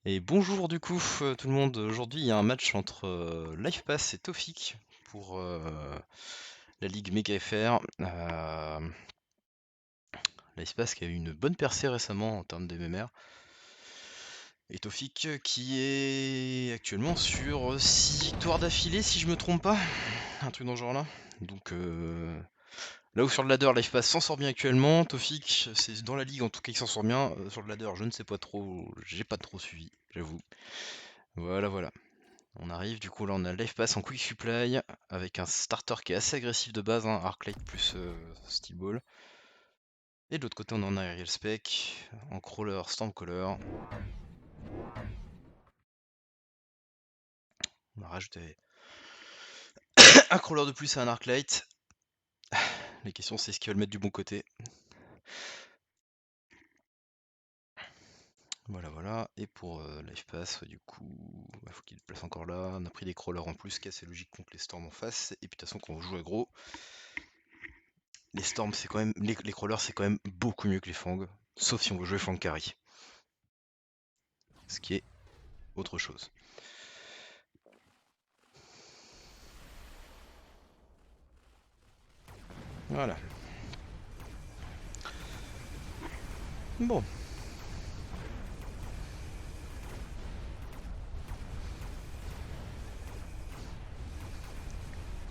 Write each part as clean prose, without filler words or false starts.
Et bonjour du coup tout le monde, aujourd'hui il y a un match entre LifePass et Tofik pour la Ligue Mega FR. LifePass qui a eu une bonne percée récemment en termes de MMR. Et Tofik qui est actuellement sur 6 victoires d'affilée si je me trompe pas. Un truc dans ce genre là. Donc là où sur le ladder LifePass s'en sort bien actuellement, Tofik c'est dans la ligue en tout cas il s'en sort bien. Sur le ladder je ne sais pas trop, j'ai pas trop suivi, j'avoue. Voilà. On arrive, du coup là on a Life Pass en Quick Supply avec un starter qui est assez agressif de base, hein, Arclight plus Steel Ball. Et de l'autre côté on en a Aerial Spec en Crawler Stormcaller. On a rajouté un Crawler de plus et un Arclight. La question c'est ce qu'il va le mettre du bon côté. Voilà. Et pour Life Pass, du coup, il faut qu'il le place encore là. On a pris des crawlers en plus, qui est assez logique contre les storms en face. Et puis de toute façon, quand on joue aggro, les storms c'est quand même. Les crawlers c'est quand même beaucoup mieux que les fangs. Sauf si on veut jouer fang carry. Ce qui est autre chose. Voilà. Bon.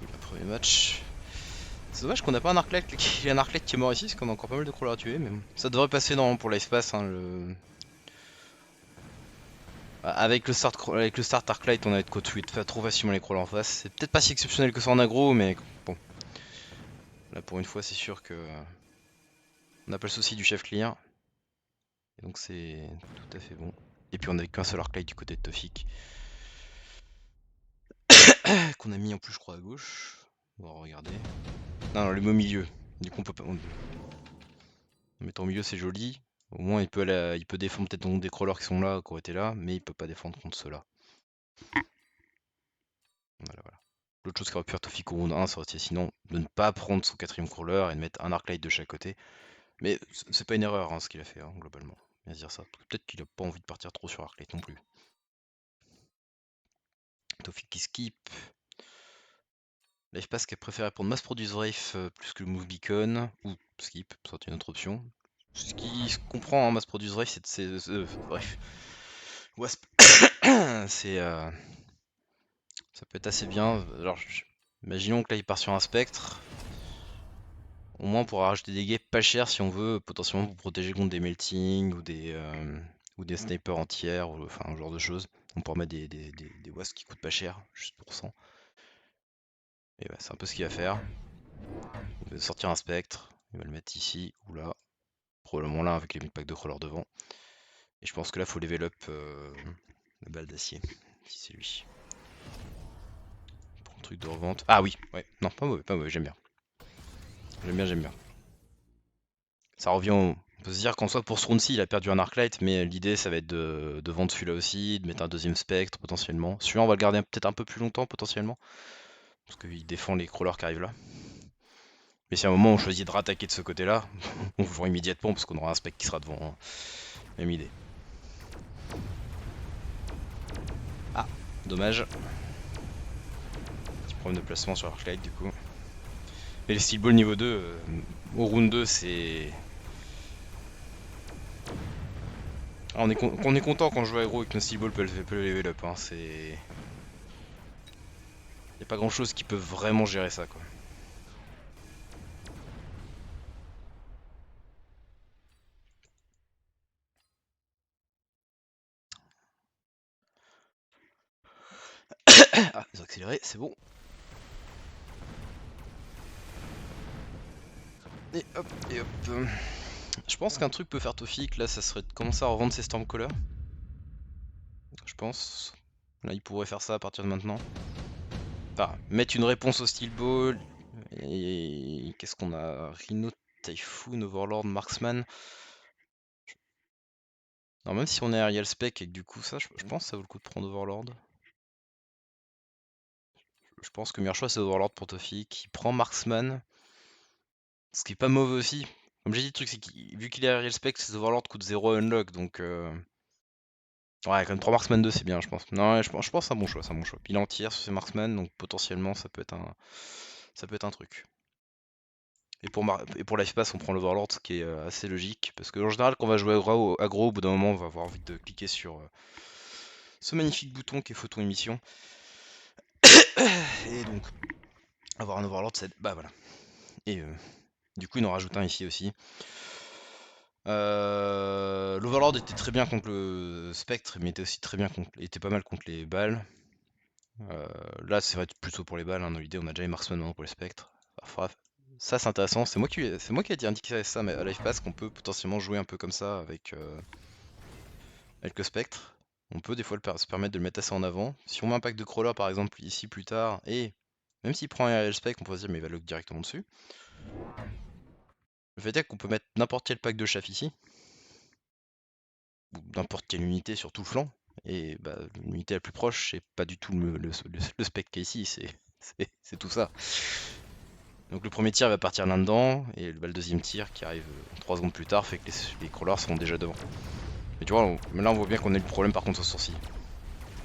Le premier match. C'est dommage qu'on n'a pas un Arclight qui est mort ici, parce qu'on a encore pas mal de crawlers à tuer, mais bon. Ça devrait passer dans pour l'espace. Hein, avec le start Arclight, on a de quoi tuer trop facilement les crawlers en face. C'est peut-être pas si exceptionnel que ça en aggro, mais bon. Là pour une fois, c'est sûr que on n'a pas le souci du chef clear. Et donc c'est tout à fait bon. Et puis on a qu'un seul Arclight du côté de Tofik. Qu'on a mis en plus, je crois, à gauche. On va regarder. Non, le mot milieu. Du coup, on peut pas. Mettre au milieu, c'est joli. Au moins, il peut défendre peut-être donc des crawlers qui sont là, qui auraient été là, mais il peut pas défendre contre ceux-là. Voilà. L'autre chose qui aurait pu faire Tofik au round 1, ça aurait été sinon de ne pas prendre son quatrième crawler et de mettre un Arclight de chaque côté. Mais c'est pas une erreur ce qu'il a fait, globalement. Bien dire ça. Peut-être qu'il a pas envie de partir trop sur Arclight non plus. Tofik qui skip. Là, je pense qu'il préférait prendre Mass Produce Wraith plus que le Move Beacon, ou skip, ça une autre option. Ce qui se comprend, Mass Produce Wraith, bref. Wasp, c'est ça peut être assez bien. Alors, imaginons que là il part sur un spectre. Au moins on pourra rajouter des gains pas chers si on veut, potentiellement pour protéger contre des melting ou des snipers entières, ou enfin un genre de choses. On pourra mettre des wasps qui coûtent pas cher, juste pour 100. Et ouais, c'est un peu ce qu'il va faire. Il va sortir un spectre, il va le mettre ici ou là. Probablement là avec les 1000 packs de crawler devant. Et je pense que là faut level up la balle d'acier, si c'est lui. Pour un truc de revente. Ah oui, ouais, non, pas mauvais, j'aime bien. J'aime bien. Ça revient On peut se dire qu'en soit pour ce round-ci il a perdu un Arclight, mais l'idée ça va être de vendre celui-là aussi, de mettre un deuxième spectre potentiellement. Celui-là on va le garder peut-être un peu plus longtemps potentiellement, parce qu'il défend les crawlers qui arrivent là. Mais si à un moment on choisit de rattaquer de ce côté-là, on le fera immédiatement parce qu'on aura un spec qui sera devant. Hein. Même idée. Ah, dommage. Petit problème de placement sur Arclight du coup. Et les Steel Ball niveau 2, au round 2 c'est... Ah, on est content quand je joue aggro et que nos Steel Ball peut le level up. Hein. C'est... Y a pas grand chose qui peut vraiment gérer ça quoi. Ah, les accélérés, c'est bon. Et hop. Je pense qu'un truc peut faire Tofik là, ça serait de commencer à revendre ses Stormcaller. Je pense. Là, il pourrait faire ça à partir de maintenant. Enfin, mettre une réponse au Steel Ball. Et qu'est-ce qu'on a? Rhino, Typhoon, Overlord, Marksman. Non, même si on est Aerial Spec et que du coup, ça, je pense que ça vaut le coup de prendre Overlord. Je pense que le meilleur choix c'est Overlord pour Tofik. Il prend Marksman. Ce qui est pas mauvais aussi. Comme j'ai dit, le truc c'est que vu qu'il est Aerial Spec, ses Overlord coûtent 0 unlock donc. Ouais, quand même 3 Marksman 2, c'est bien, je pense. Non, ouais, je pense que c'est un bon choix, c'est un bon choix. Puis il en tire sur ses Marksman, donc potentiellement ça peut être un truc. Et pour Life Pass, on prend l'Overlord, ce qui est assez logique, parce que en général, quand on va jouer aggro, au bout d'un moment, on va avoir envie de cliquer sur ce magnifique bouton qui est photon émission. Et donc, avoir un Overlord, c'est... Bah voilà. Et du coup, il en rajoute un ici aussi. L'Overlord était très bien contre le Spectre, mais était aussi très bien était pas mal contre les balles. Là, c'est vrai plutôt pour les balles, hein, dans l'idée, on a déjà les Marksman maintenant pour les Spectres. Enfin, ça, c'est intéressant. C'est moi qui ai indiqué ça mais à Life Pass qu'on peut potentiellement jouer un peu comme ça avec le Spectre. On peut des fois se permettre de le mettre assez en avant. Si on met un pack de crawler par exemple ici plus tard, et même s'il prend un RL Spec, on peut se dire mais il va lock directement dessus. Le fait est qu'on peut mettre n'importe quel pack de chaff ici, ou n'importe quelle unité sur tout le flanc, et bah, l'unité la plus proche, c'est pas du tout le spec qui est ici, c'est tout ça. Donc le premier tir va partir là-dedans, et le deuxième tir qui arrive 3 secondes plus tard fait que les crawlers seront déjà devant. Mais tu vois, là on voit bien qu'on a eu le problème par contre au sourcil.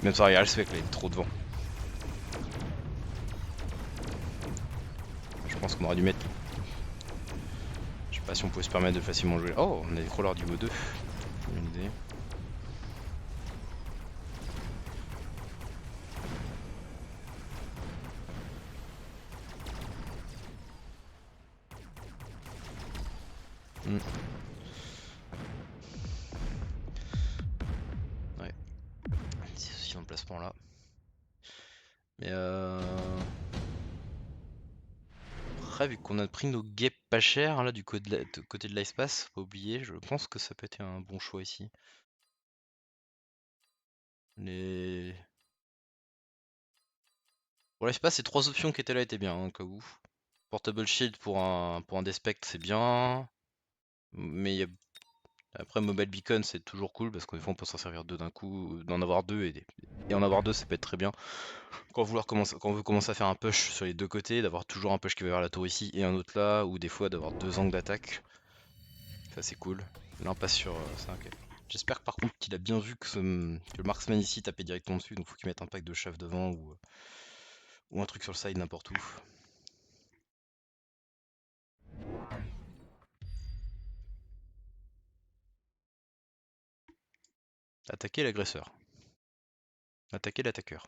Même ça, regarde, le spec là, il est trop devant. Je pense qu'on aurait dû mettre. Je sais pas si on pouvait se permettre de facilement jouer. Oh, on a des crawlers du niveau 2. Une idée. Ouais. C'est aussi dans le placement là. Mais après, vu qu'on a pris nos guêpes pas chères là du côté de l'espace, faut pas oublier, je pense que ça peut être un bon choix ici. Les... Pour l'espace, ces 3 options qui étaient là étaient bien, hein, au cas où. Portable Shield pour un Despect, c'est bien. Mais après, Mobile Beacon, c'est toujours cool parce que des fois, on peut s'en servir deux d'un coup, d'en avoir deux et en avoir deux, ça peut être très bien. Quand on veut commencer à faire un push sur les deux côtés, d'avoir toujours un push qui va vers la tour ici et un autre là, ou des fois d'avoir deux angles d'attaque, ça c'est cool. Là, on passe sur ça, ok. J'espère par contre qu'il a bien vu que le marksman ici tapait directement dessus, donc faut qu'il mette un pack de chaff devant ou un truc sur le side n'importe où. Attaquer l'agresseur. Attaquer l'attaqueur.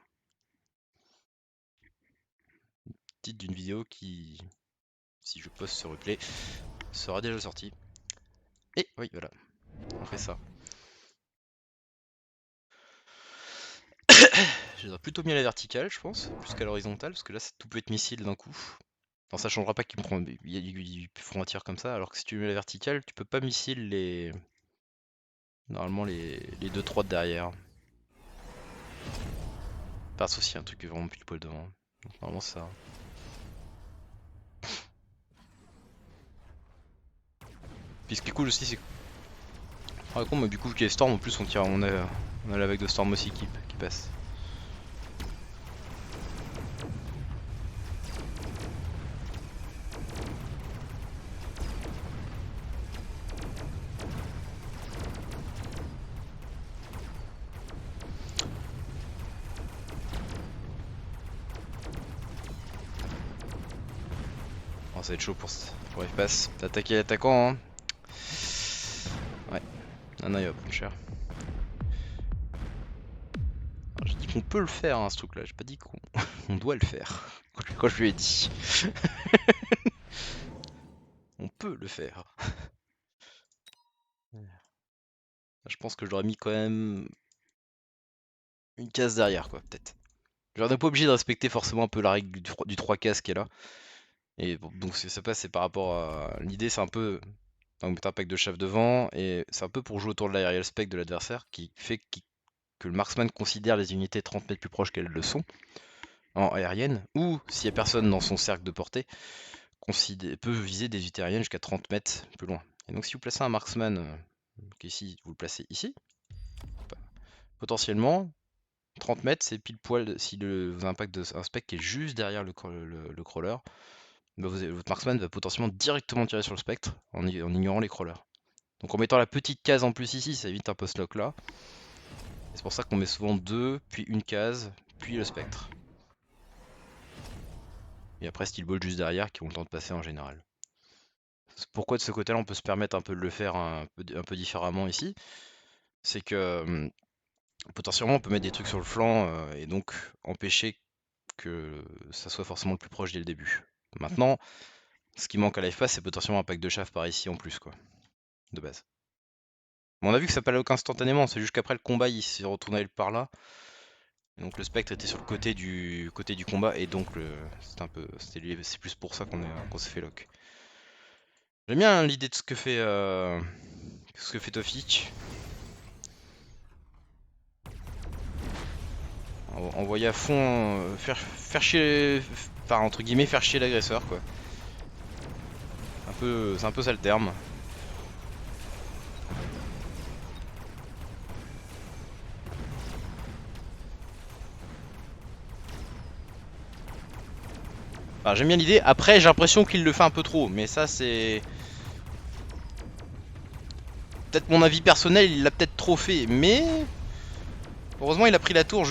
Titre d'une vidéo qui, si je poste ce replay, sera déjà sorti. Et oui, voilà, on fait ça. Je les aurais plutôt mis à la verticale, je pense, plus qu'à l'horizontale, parce que là, tout peut être missile d'un coup. Non, ça changera pas qu'ils feront un tir comme ça, alors que si tu mets la verticale, tu peux pas missile les. Normalement, les 2-3 de derrière. Passe aussi un truc qui est vraiment pile poil devant. Donc, normalement, ça. Puis ce qui est cool aussi, c'est que. Par contre, du coup, vu qu'il y a Storm, en plus, on a la vague de Storm aussi qui passe. Oh, ça va être chaud pour F-Pass. Attaquer l'attaquant, hein. Ouais. Non, il va prendre cher. J'ai dit qu'on peut le faire, hein, ce truc-là. J'ai pas dit qu'on doit le faire. Quand je lui ai dit. On peut le faire. Je pense que je l'aurais mis quand même une case derrière, quoi, peut-être. Genre, on n'est pas obligé de respecter forcément un peu la règle du 3 cases qui est là. Et bon, donc, si ça passe, c'est par rapport à. L'idée, c'est un peu. Donc, mettre un pack de chaff devant, et c'est un peu pour jouer autour de l'aerial spec de l'adversaire qui fait que le marksman considère les unités 30 mètres plus proches qu'elles le sont, en aérienne, ou s'il n'y a personne dans son cercle de portée, peut viser des unités aériennes jusqu'à 30 mètres plus loin. Et donc, si vous placez un marksman, ici, vous le placez ici, potentiellement, 30 mètres, c'est pile poil si vous avez un spec qui est juste derrière le crawler, bah votre marksman va potentiellement directement tirer sur le spectre en ignorant les crawlers. Donc en mettant la petite case en plus ici, ça évite un post-lock là. C'est pour ça qu'on met souvent 2, puis une case, puis le spectre. Et après Steel Ball juste derrière qui ont le temps de passer en général. Pourquoi de ce côté-là on peut se permettre un peu de le faire un peu différemment ici? C'est que potentiellement on peut mettre des trucs sur le flanc et donc empêcher que ça soit forcément le plus proche dès le début. Maintenant, ce qui manque à Life Pass, c'est potentiellement un pack de chaff par ici en plus, quoi, de base. Mais on a vu que ça palloque instantanément, c'est juste qu'après le combat, il s'est retourné par là. Et donc le spectre était sur le côté du combat, et donc c'est plus pour ça qu'on s'est fait lock. J'aime bien l'idée de ce que fait Tofik. Envoyer à fond, faire chier, enfin entre guillemets faire chier l'agresseur, quoi. C'est un peu ça le terme. Enfin, j'aime bien l'idée. Après, j'ai l'impression qu'il le fait un peu trop, mais ça c'est peut-être mon avis personnel. Il l'a peut-être trop fait, mais heureusement il a pris la tour.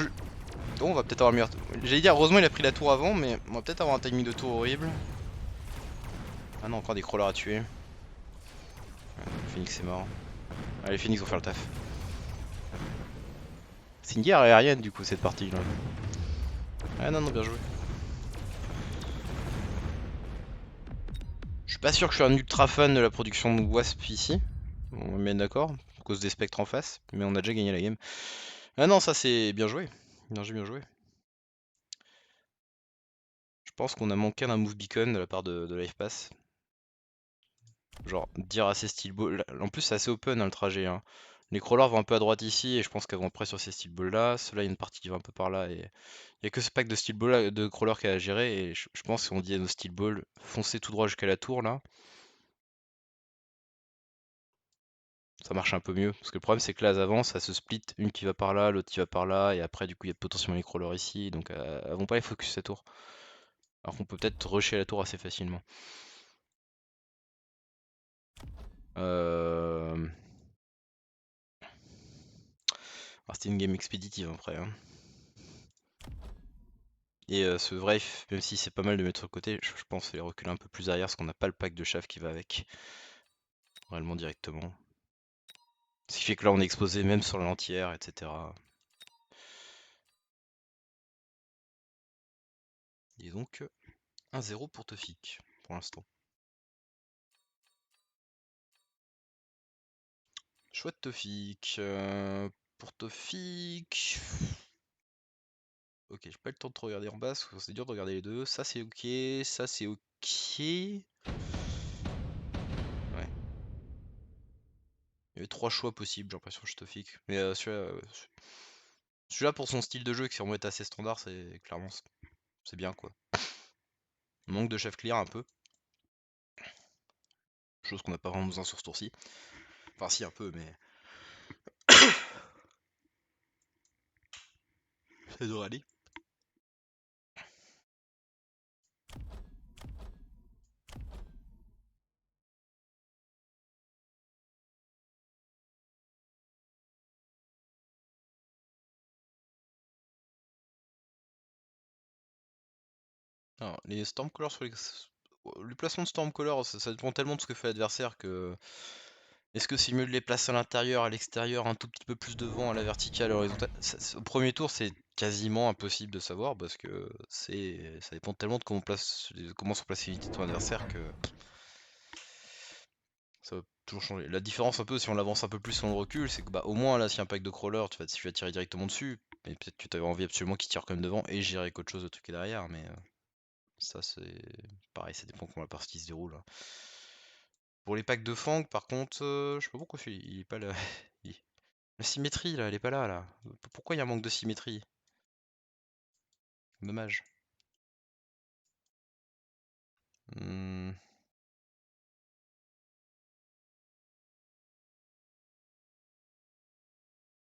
Oh, on va peut-être avoir mieux. J'allais dire heureusement il a pris la tour avant, mais on va peut-être avoir un timing de tour horrible. Ah non, encore des crawlers à tuer. Ouais, Phoenix est mort. Allez, Phoenix vont faire le taf. C'est une guerre aérienne du coup cette partie là. Ah non, non, bien joué. Je suis pas sûr que je suis un ultra fan de la production de Wasp ici. On va mettre d'accord, à cause des spectres en face, mais on a déjà gagné la game. Ah non, ça c'est bien joué. Bien joué, bien joué. Je pense qu'on a manqué d'un move beacon de la part de Life Pass. Genre, dire assez steel ball. En plus, c'est assez open hein, le trajet. Hein. Les crawlers vont un peu à droite ici, et je pense qu'elles vont après sur ces steel balls là. Ceux-là, il y a une partie qui va un peu par là, et il y a que ce pack de steel ball de crawlers qui a à gérer, et je pense qu'on dit à nos steel balls, foncez tout droit jusqu'à la tour là. Ça marche un peu mieux. Parce que le problème, c'est que là, elles avancent, ça se split, une qui va par là, l'autre qui va par là, et après, du coup, il y a potentiellement les crawlers ici, donc elles vont pas les focus cette tour. Alors qu'on peut peut-être rusher la tour assez facilement. Euh... C'était une game expéditive après. Hein. Et ce Wraith, même si c'est pas mal de mettre sur le côté, je pense les reculer un peu plus arrière parce qu'on n'a pas le pack de chaff qui va avec. Réellement directement. Ce qui fait que là on est exposé même sur l'entière, etc. Et donc 1-0 pour Tofik pour l'instant. Chouette Tofik. Pour Tofik. Ok, j'ai pas eu le temps de trop regarder en bas, parce que c'est dur de regarder les deux. Ça c'est ok, ça c'est ok. Ouais. Il y avait 3 choix possibles, j'ai l'impression, chez Tofik. Mais celui-là pour son style de jeu, qui si on met assez standard, c'est clairement c'est bien quoi. Manque de chef clear un peu. Chose qu'on n'a pas vraiment besoin sur ce tour-ci. Enfin si un peu, mais ça devrait aller. Alors, les Stormcaller sur le placement de Stormcaller, ça dépend tellement de ce que fait l'adversaire que... Est-ce que c'est mieux de les placer à l'intérieur, à l'extérieur, un tout petit peu plus devant, à la verticale, à l'horizontale? Au premier tour, c'est quasiment impossible de savoir parce que ça dépend tellement de comment sont placées les unités de ton adversaire que ça va toujours changer. La différence un peu, si on l'avance un peu plus, si on le recule, c'est que bah au moins là, s'il y a un pack de crawler, tu vas tirer directement dessus. Mais peut-être que tu avais envie absolument qu'il tire quand même devant et gérer qu'autre chose de truc est derrière, mais ça c'est pareil, ça dépend comment la partie se déroule. Hein. Pour les packs de Fang, par contre, je sais pas pourquoi il est pas là. La symétrie là, elle est pas là là. Pourquoi il y a un manque de symétrie? Dommage. Un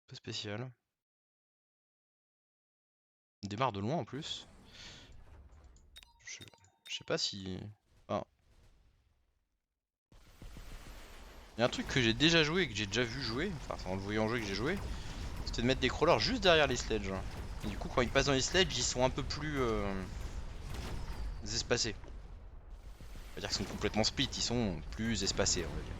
peu spécial. Il démarre de loin en plus. Je, je sais pas si. Enfin, il y a un truc que j'ai déjà joué et que j'ai déjà vu jouer, enfin en le voyant jouer que j'ai joué, c'est de mettre des crawlers juste derrière les sledges. Et du coup, quand ils passent dans les sledges, ils sont un peu plus espacés. On va dire qu'ils sont complètement split, ils sont plus espacés, on va dire.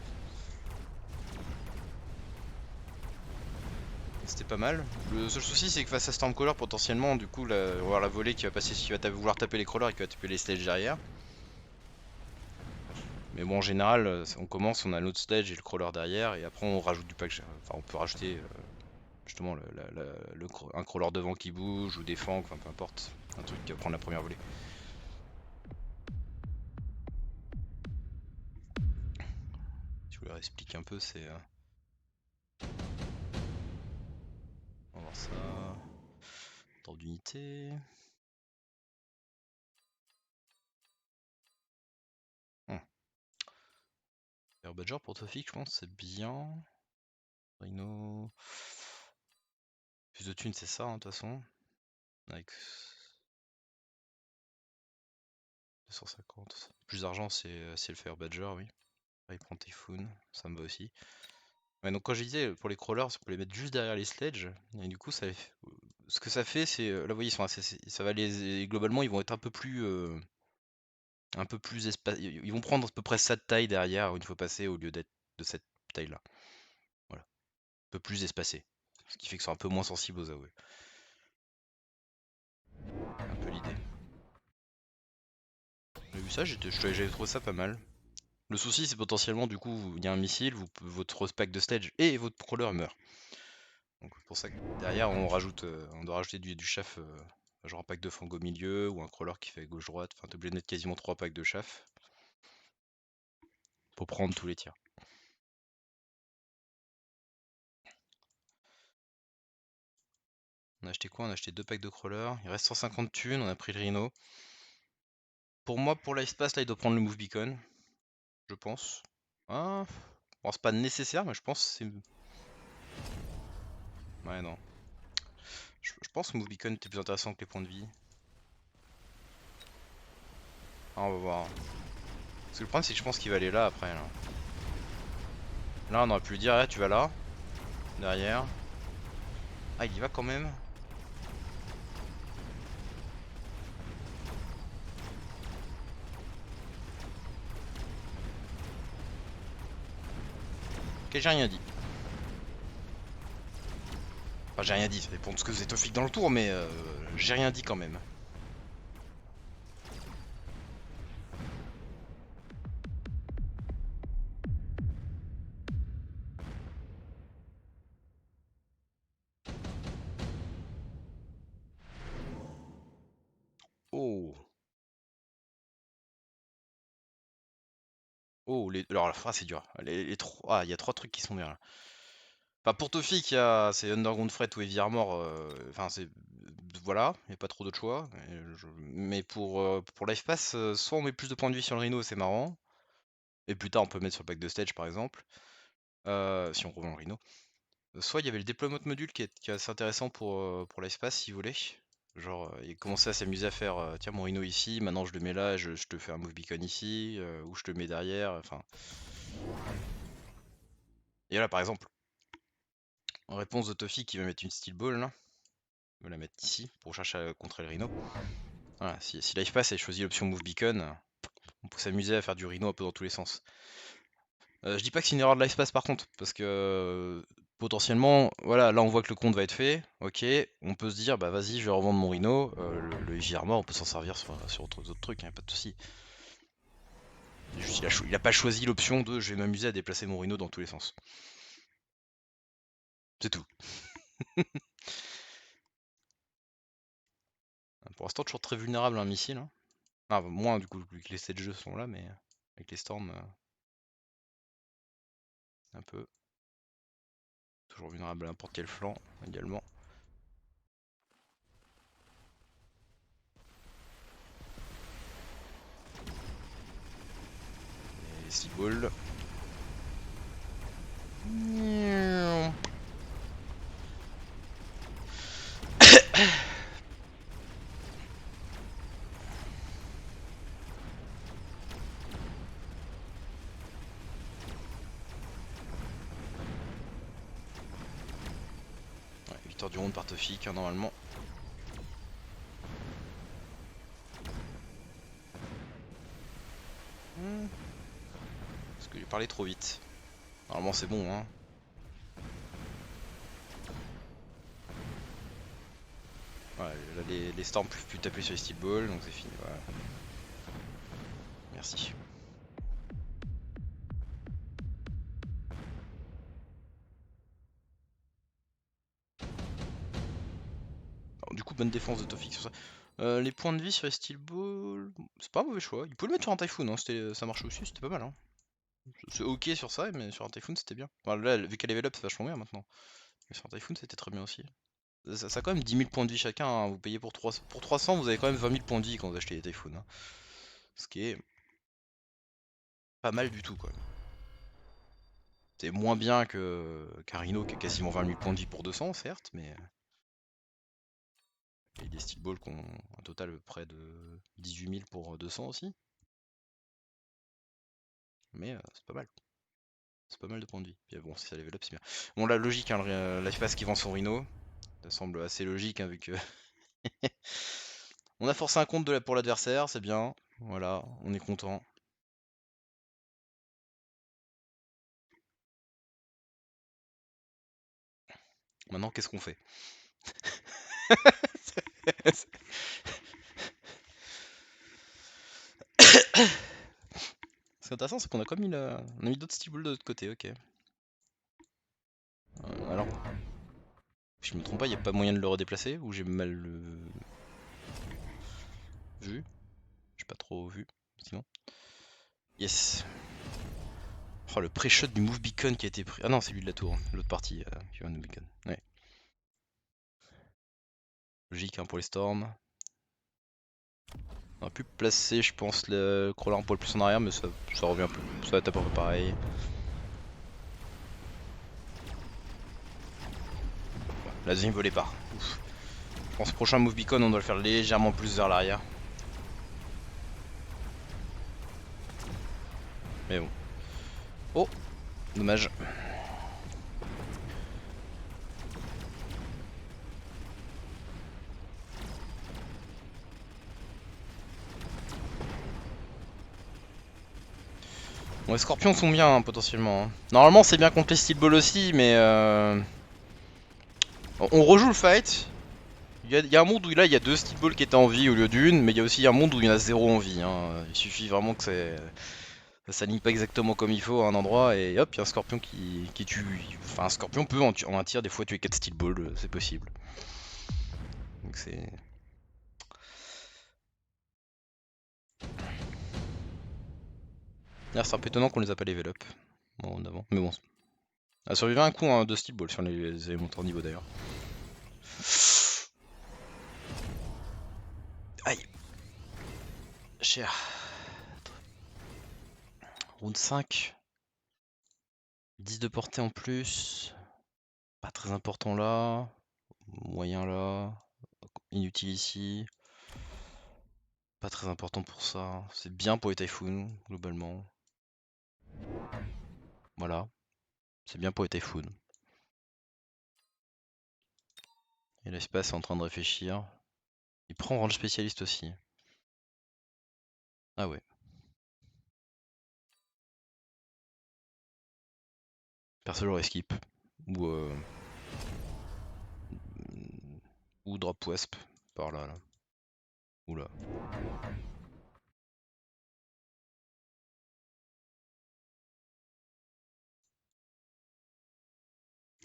C'était pas mal. Le seul souci, c'est que face à Stormcaller, potentiellement, du coup, on va avoir la volée qui va passer, qui va vouloir taper les crawlers et qui va taper les sledges derrière. Mais bon, en général, on commence, on a l'autre sledge et le crawler derrière, et après on rajoute du pack. Enfin, on peut rajouter justement un crawler devant qui bouge ou des fangs, enfin peu importe, un truc qui va prendre la première volée. Si je vous leur explique un peu, c'est. On va voir ça. Temps d'unité. Air Badger pour Tofik, je pense, c'est bien. Rhino. Plus de thunes, c'est ça, hein, de toute façon. Avec 250. Plus d'argent, c'est le Fire Badger, oui. Là, il prend Typhoon, ça me va aussi. Ouais, donc quand je disais pour les crawlers, on peut les mettre juste derrière les sledges. Et du coup, ce que ça fait, c'est. Là, vous voyez, ils sont ça va globalement, ils vont être un peu plus espacés. Ils vont prendre à peu près cette taille derrière une fois passé au lieu d'être de cette taille-là. Voilà. Un peu plus espacés. Ce qui fait qu'ils sont un peu moins sensibles aux AOE. Un peu l'idée. J'ai vu ça, j'avais trouvé ça pas mal. Le souci, c'est potentiellement, du coup, il y a un missile, votre pack de sledge et votre crawler meurt. Donc c'est pour ça que derrière, on doit rajouter du chaff, genre un pack de fang au milieu ou un crawler qui fait gauche-droite. Enfin, t'es obligé de mettre quasiment 3 packs de chaff pour prendre tous les tirs. On a acheté quoi? On a acheté 2 packs de crawler. Il reste 150 thunes, on a pris le Rhino. Pour moi, pour l'espace, là, il doit prendre le Move Beacon. Je pense. Ah, bon, c'est pas nécessaire, mais je pense que c'est. Ouais, non. Je pense que Move Beacon était plus intéressant que les points de vie. Ah, on va voir. Parce que le problème, c'est que je pense qu'il va aller là après. Là, on aurait pu lui dire, ah, tu vas là. Derrière. Ah, il y va quand même. Ok, j'ai rien dit. Enfin, j'ai rien dit, ça dépend de ce que vous êtes au flic dans le tour, mais j'ai rien dit quand même. Oh. Oh, alors la phrase c'est dur. Ah, il y a 3 trucs qui sont bien là. Enfin, pour Tofik, c'est Underground Freight ou Heavy Armor. Enfin, c'est. Voilà, il n'y a pas trop d'autres choix. Mais pour Life Pass, soit on met plus de points de vie sur le Rhino, c'est marrant. Et plus tard, on peut mettre sur le pack de stage par exemple. Si on revend le Rhino. Soit il y avait le deployment module qui est assez intéressant pour Life Pass si vous voulez. Genre, il commençait à s'amuser à faire tiens, mon Rhino ici, maintenant je le mets là, je te fais un move beacon ici, ou je te le mets derrière, enfin. Et là, par exemple, en réponse de Toffee qui va mettre une steel ball là, il va la mettre ici pour chercher à contrer le Rhino. Voilà, si Life Pass a choisi l'option move beacon, on peut s'amuser à faire du Rhino un peu dans tous les sens. Je dis pas que c'est une erreur de Life Pass par contre, parce que potentiellement, voilà, là on voit que le compte va être fait, ok, on peut se dire, bah vas-y, je vais revendre mon Rhino, le Heavy Armor, on peut s'en servir sur autres trucs, pas de soucis. Juste, il a pas choisi l'option de je vais m'amuser à déplacer mon Rhino dans tous les sens. C'est tout. Pour l'instant, toujours très vulnérable à un missile. Hein. Ah, moins du coup, vu que les 7 jeux sont là, mais avec les storms, un peu. Toujours vulnérable à n'importe quel flanc également. Et 6 balles. victoire du round par Tofik, hein, normalement. Parce que j'ai parlé trop vite. Normalement c'est bon, hein. Ouais, là les storms peuvent plus taper sur les steel balls, donc c'est fini, voilà. Merci. Alors, du coup, bonne défense de Tofik sur ça. Les points de vie sur les steel balls, c'est pas un mauvais choix. Il peut le mettre sur un typhoon, hein. Ça marchait aussi, c'était pas mal, hein. C'est ok sur ça, mais sur un typhoon c'était bien. Enfin, là, vu qu'elle level up, c'est vachement bien maintenant. Mais sur un typhoon c'était très bien aussi. Ça a quand même 10 000 points de vie chacun, hein. Vous payez pour 300, vous avez quand même 20 000 points de vie quand vous achetez les typhoons, hein. Ce qui est pas mal du tout, quoi. C'est moins bien qu'un Rhino qui a quasiment 20 000 points de vie pour 200, certes, mais il y a des steel balls qui ont un total près de 18 000 pour 200 aussi. Mais c'est pas mal. C'est pas mal de points de vie. Puis bon, si ça level up, c'est bien. Bon, la logique, hein, l'FPAS qui vend son Rhino, ça semble assez logique, hein, vu que on a forcé un compte pour l'adversaire, c'est bien. Voilà, on est content. Maintenant, qu'est-ce qu'on fait? Ce qui est intéressant, c'est qu'on a comme mis, on a mis d'autres steel balls de l'autre côté, ok. Alors, si je me trompe pas, il n'y a pas moyen de le redéplacer ou j'ai mal vu? J'ai pas trop vu, sinon. Yes. Oh, le pré-shot du Move Beacon qui a été pris. Ah non, c'est lui de la tour, hein. L'autre partie qui va Move Beacon. Ouais. Logique, hein, pour les storms. On aurait pu placer, je pense, le crawler un poil plus en arrière, mais ça revient un peu. Ça va être à peu près pareil. La deuxième volée pas. Ouf. Je pense que prochain Move Beacon, on doit le faire légèrement plus vers l'arrière. Mais bon. Oh, dommage. Bon, les scorpions sont bien, hein, potentiellement, hein. Normalement, c'est bien contre les steel balls aussi, mais on rejoue le fight. Il y a un monde où là il y a 2 steel balls qui étaient en vie au lieu d'une, mais il y a aussi un monde où il y en a 0 en vie, hein. Il suffit vraiment que ça s'aligne pas exactement comme il faut à un endroit et hop, il y a un scorpion qui tue. Enfin, un scorpion peut en un tir des fois tuer 4 steel balls, c'est possible. Donc c'est. D'ailleurs, c'est un peu étonnant qu'on les a pas level up. Bon, avant. Mais bon. A survécu un coup, hein, de steel ball sur les montants en niveau d'ailleurs. Aïe. Cher. Round 5. 10 de portée en plus. Pas très important là. Moyen là. Inutile ici. Pas très important pour ça. C'est bien pour les typhoons, globalement. Voilà. C'est bien pour les typhoons. Et l'espace est en train de réfléchir. Il prend range spécialiste aussi. Ah ouais. Perso j'aurais skip. Ou ou drop wasp. Par là. Oula.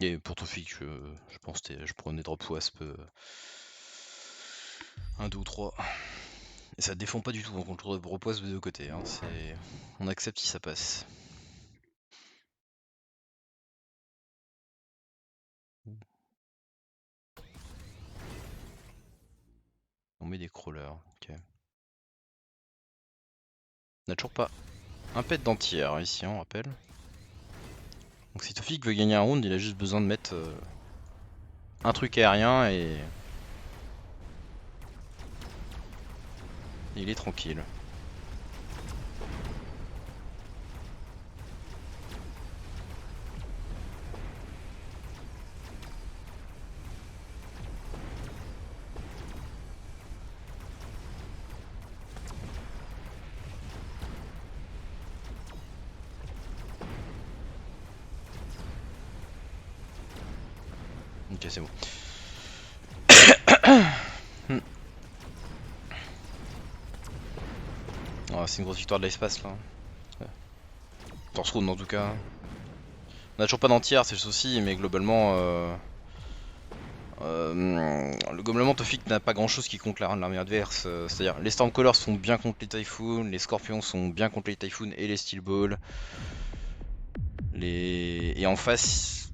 Et pour Tofik, je pense que je prenais drop wasp 1, 2 ou 3. Et ça défend pas du tout contre le drop wasp des deux côtés, hein. On accepte si ça passe. On met des crawlers, ok. On a toujours pas un pet d'entière ici, on rappelle. Donc si Tofik veut gagner un round, il a juste besoin de mettre un truc aérien et il est tranquille. Ok, c'est bon. Oh, c'est une grosse victoire de l'espace là. Torse round en tout cas. On a toujours pas d'entière, c'est le souci, mais globalement. Globalement, Tofik n'a pas grand chose qui contre l'armée adverse. C'est-à-dire, les Stormcallers sont bien contre les Typhoons, les Scorpions sont bien contre les Typhoons et les Steel Balls. Et en face,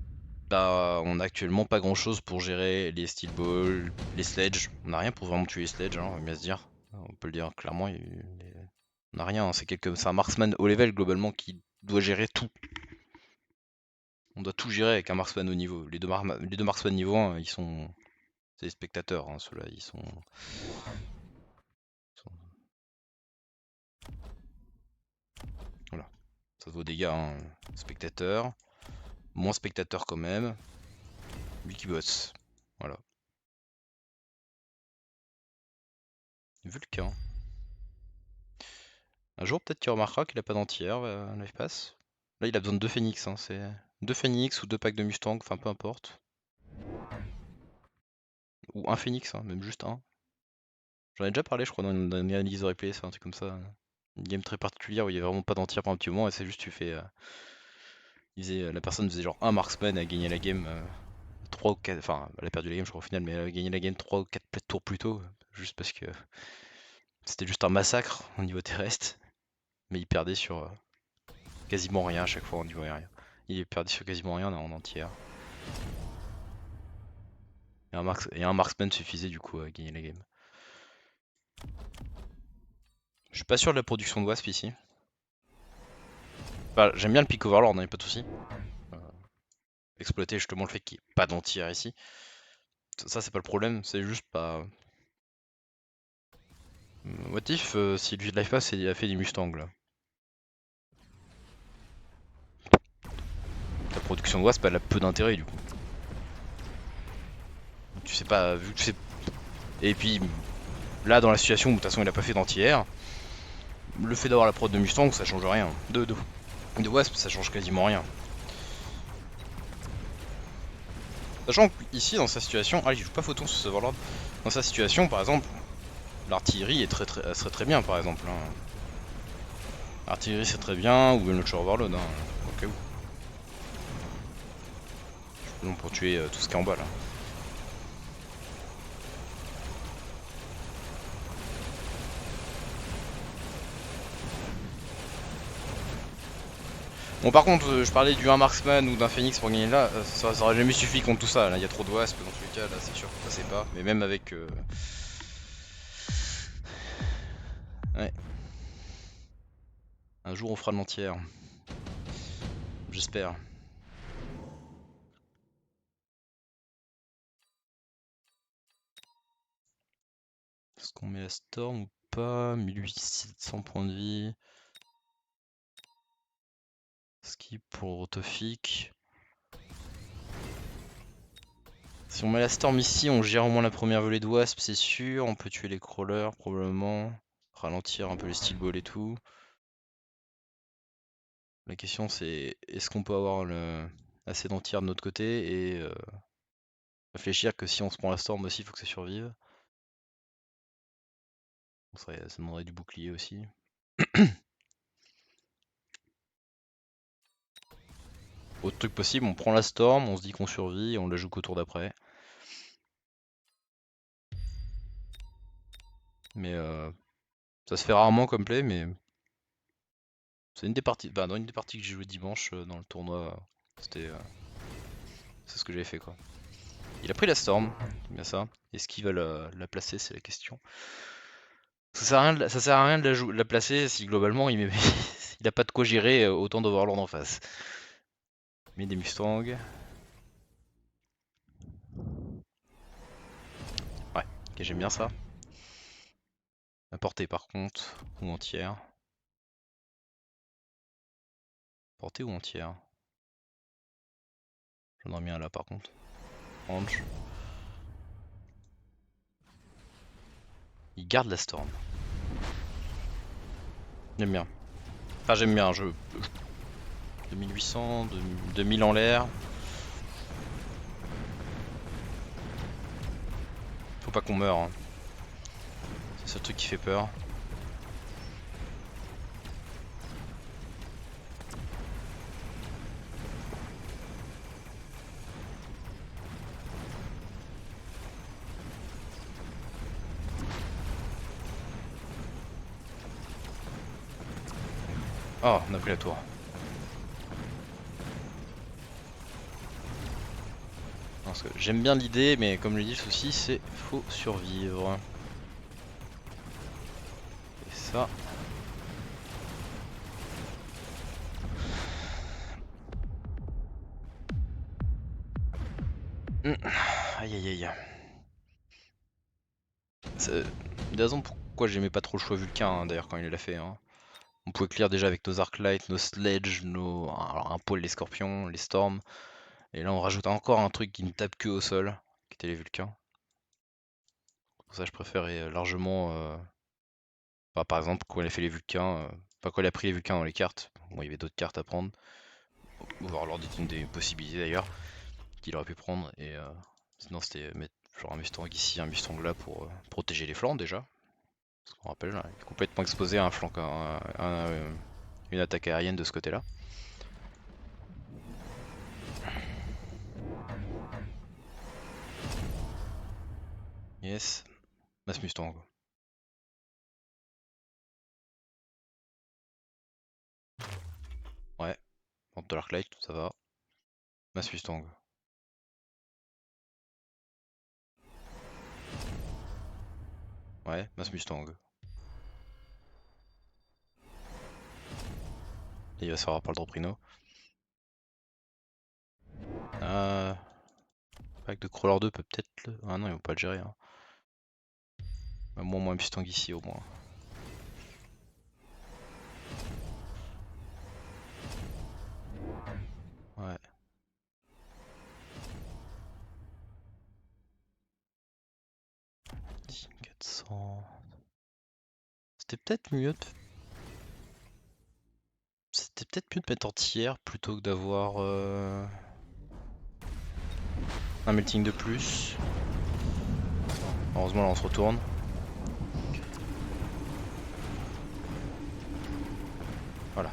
bah, on a actuellement pas grand chose pour gérer les Steel Balls, les Sledge. On a rien pour vraiment tuer les Sledge, hein, on va bien se dire. On peut le dire clairement. On a rien, hein, c'est un marksman haut level globalement qui doit gérer tout. On doit tout gérer avec un marksman haut niveau. Les deux marksman niveau 1, ils sont. C'est des spectateurs, hein, ceux-là, ils sont. Voilà. Ça vaut dégâts, hein. Spectateur. Moins spectateur quand même. Lui qui bosse. Voilà. Vulcain. Un jour peut-être qu'il remarquera qu'il a pas d'entière à life pass. Là il a besoin de 2 phoenix, hein. C'est 2 phoenix ou 2 packs de Mustang, enfin peu importe. Ou un phoenix, hein, même juste un. J'en ai déjà parlé je crois dans une analyse de replay, c'est un truc comme ça. Une game très particulière où il y a vraiment pas d'entière pour un petit moment et c'est juste tu fais. La personne faisait genre un marksman et a gagné la game 3 ou 4. Enfin elle a perdu la game je crois au final mais elle a gagné la game 3 ou 4 tours plus tôt. Juste parce que c'était juste un massacre au niveau terrestre. Mais il perdait sur quasiment rien à chaque fois au niveau aérien. Il perdait sur quasiment rien en entière. Et un marksman suffisait du coup à gagner la game. Je suis pas sûr de la production de Wasp ici. Enfin, j'aime bien le pick overlord, hein, y'a pas de soucis. Exploiter justement le fait qu'il n'y ait pas d'entière ici. Ça c'est pas le problème, c'est juste pas. What if si lui de life pass il a fait des Mustangs là. La production de Wasp elle a peu d'intérêt du coup. Tu sais pas, vu que tu sais. Et puis là dans la situation où de toute façon il a pas fait d'anti-air, le fait d'avoir la prod de Mustang ça change rien. De Wasp ça change quasiment rien. Sachant qu'ici dans sa situation, il joue pas photon sur ce Overlord. Dans sa situation par exemple, l'artillerie serait très bien par exemple. Hein. L'artillerie c'est très bien, ou une autre Overload, hein, au cas où. Non, pour tuer tout ce qui est en bas là. Bon par contre je parlais du 1 marksman ou d'un phoenix pour gagner là, ça aurait jamais suffi contre tout ça, là il y a trop de wasp dans tous les cas, là c'est sûr que ça c'est pas, mais même avec... Ouais. Un jour on fera de l'entière. J'espère. Est-ce qu'on met la storm ou pas? 1800 points de vie. Skip pour Tofik. Si on met la storm ici, on gère au moins la première volée de wasp, c'est sûr. On peut tuer les crawlers probablement. Ralentir un peu les steel balls et tout. La question c'est est-ce qu'on peut avoir assez d'entières de notre côté et réfléchir que si on se prend la storm aussi, il faut que ça survive. Ça demanderait du bouclier aussi. Autre truc possible, on prend la storm, on se dit qu'on survit et on la joue qu'au tour d'après. Mais ça se fait rarement comme play, mais c'est une des parties. Bah, dans une des parties que j'ai joué dimanche dans le tournoi, c'est ce que j'avais fait quoi. Il a pris la storm, c'est bien ça. Est-ce qu'il va la placer, c'est la question. Ça sert à rien de la placer si globalement il a pas de quoi gérer autant d'Overlord en face. Mais des Mustangs. Ouais, ok, j'aime bien ça. La portée par contre, ou entière. Portée ou entière? J'en ai mis un là par contre. Range. Il garde la storm. J'aime bien. Enfin j'aime bien, 2800, 2000 en l'air. Faut pas qu'on meure. Hein. C'est le truc qui fait peur. Oh, on a pris la tour. Parce que j'aime bien l'idée, mais comme je l'ai dit, le souci c'est faut survivre. Et ça. Aïe aïe aïe. C'est des raisons pourquoi j'aimais pas trop le choix Vulcain, hein, d'ailleurs, quand il l'a fait. Hein. On pouvait clear déjà avec nos Arclight, nos Sledge, nos. Alors, un pôle, les Scorpions, les Storms. Et là, on rajoute encore un truc qui ne tape que au sol, qui était les Vulcains. Pour ça, je préférais largement. Bah, par exemple, quand il a fait les Vulcains. Enfin, quand il a pris les Vulcains dans les cartes. Bon, il y avait d'autres cartes à prendre. Ou voir leur des possibilités d'ailleurs. Qu'il aurait pu prendre. Et sinon, c'était mettre genre un Mustang ici, un Mustang là pour protéger les flancs déjà. Parce qu'on rappelle, là, il est complètement exposé à un flanc, une attaque aérienne de ce côté-là. Yes, Mass Mustang. Ouais, vente de l'Arclight, ça va. Mass Mustang. Ouais, Mass Mustang. Et il va se faire avoir par le Droprino. Pack de Crawler 2 peut peut-être le. Ah non, il va pas le gérer. Hein. Moins Mustang ici au moins. Ouais. 400. C'était peut-être mieux de... C'était peut-être mieux de mettre en tiers plutôt que d'avoir un melting de plus. Heureusement là on se retourne. Voilà.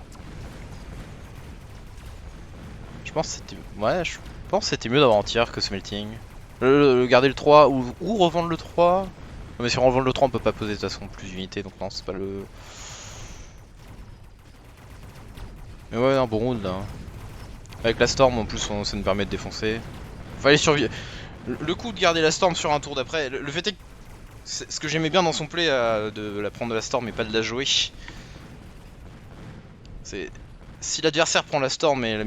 Je pense que c'était. Ouais, je pense que c'était mieux d'avoir en tiers que ce melting. Garder le 3 ou revendre le 3. Non, mais si on revend le 3 on peut pas poser de toute façon plus d'unités donc non c'est pas le. Mais ouais un bon round là. Avec la storm en plus ça nous permet de défoncer. Fallait survivre. Le coup de garder la storm sur un tour d'après, le fait est que ce que j'aimais bien dans son play de la prendre de la storm et pas de la jouer, c'est si l'adversaire prend la storm et la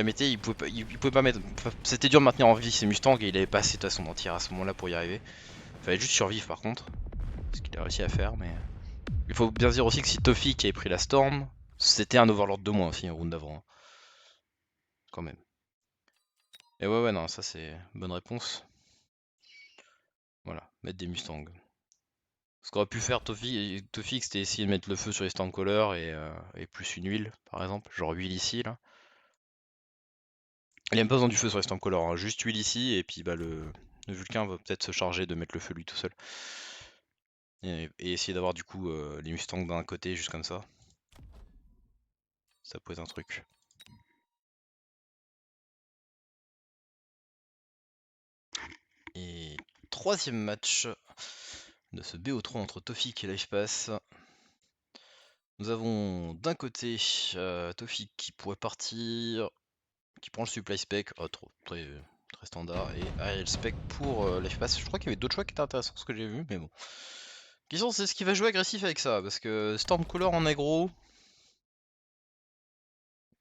mettait, il pouvait pas mettre. C'était dur de maintenir en vie ses Mustangs et il avait pas assez de façon d'en tirer à ce moment-là pour y arriver. Fallait juste survivre par contre, ce qu'il a réussi à faire, mais. Il faut bien dire aussi que si Toffee qui avait pris la storm, c'était un Overlord de moins aussi, un round d'avant. Hein. Quand même. Et ouais, non, ça c'est bonne réponse. Voilà, mettre des Mustangs. Ce qu'aurait pu faire Toffee, c'était essayer de mettre le feu sur les Stormcallers et plus une huile, par exemple. Genre huile ici, là. Il a même pas besoin du feu sur les Stormcallers, hein. Juste huile ici, et puis bah, le Vulcain va peut-être se charger de mettre le feu lui tout seul. Et essayer d'avoir du coup les Mustangs d'un côté, juste comme ça. Ça peut être un truc. Et troisième match de ce BO3 entre Tofik et Lifepass. Nous avons d'un côté Tofik qui pourrait partir, qui prend le supply spec, très, très standard, et ARL spec pour Lifepass. Je crois qu'il y avait d'autres choix qui étaient intéressants, ce que j'ai vu, mais bon. Question, c'est ce qui va jouer agressif avec ça, parce que Stormcaller en aggro,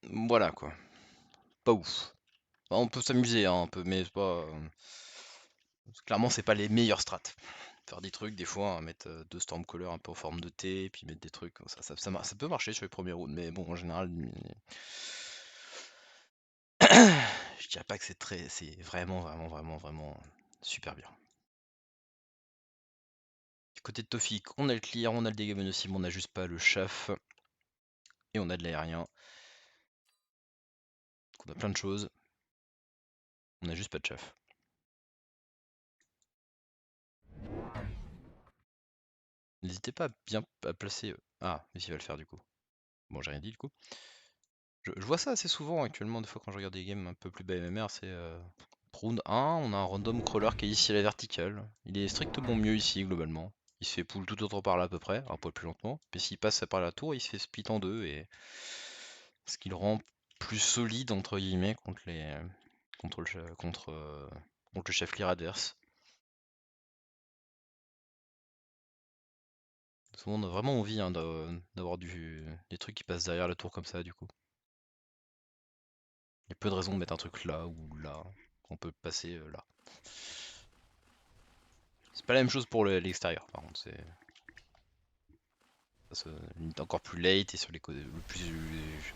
voilà quoi, pas ouf. Enfin, on peut s'amuser hein, un peu, mais c'est pas. Clairement, c'est pas les meilleures strats. Faire des trucs, des fois, hein, mettre deux Stormcaller un peu en forme de T, et puis mettre des trucs, ça peut marcher sur les premiers rounds, mais bon, en général, je dirais pas que c'est vraiment super bien. Du côté de Tofik, on a le clear, on a le dégât aussi, mais on a juste pas le chaff, et on a de l'aérien. Donc on a plein de choses, on a juste pas de chaff. N'hésitez pas à bien à placer. Ah, mais il va le faire du coup. Bon, j'ai rien dit du coup. Je vois ça assez souvent actuellement, des fois quand je regarde des games un peu plus bas MMR, c'est round 1, on a un random crawler qui est ici à la verticale. Il est strictement mieux ici globalement. Il se fait pull tout autre par là à peu près, un poil plus lentement. Puis s'il passe par la tour, il se fait split en deux et ce qui le rend plus solide entre guillemets contre les contre le chef lire adverse. Souvent on a vraiment envie hein, d'avoir des trucs qui passent derrière la tour comme ça du coup. Il y a peu de raisons de mettre un truc là ou là. On peut passer là. C'est pas la même chose pour l'extérieur par contre. C'est encore plus late et sur les côtés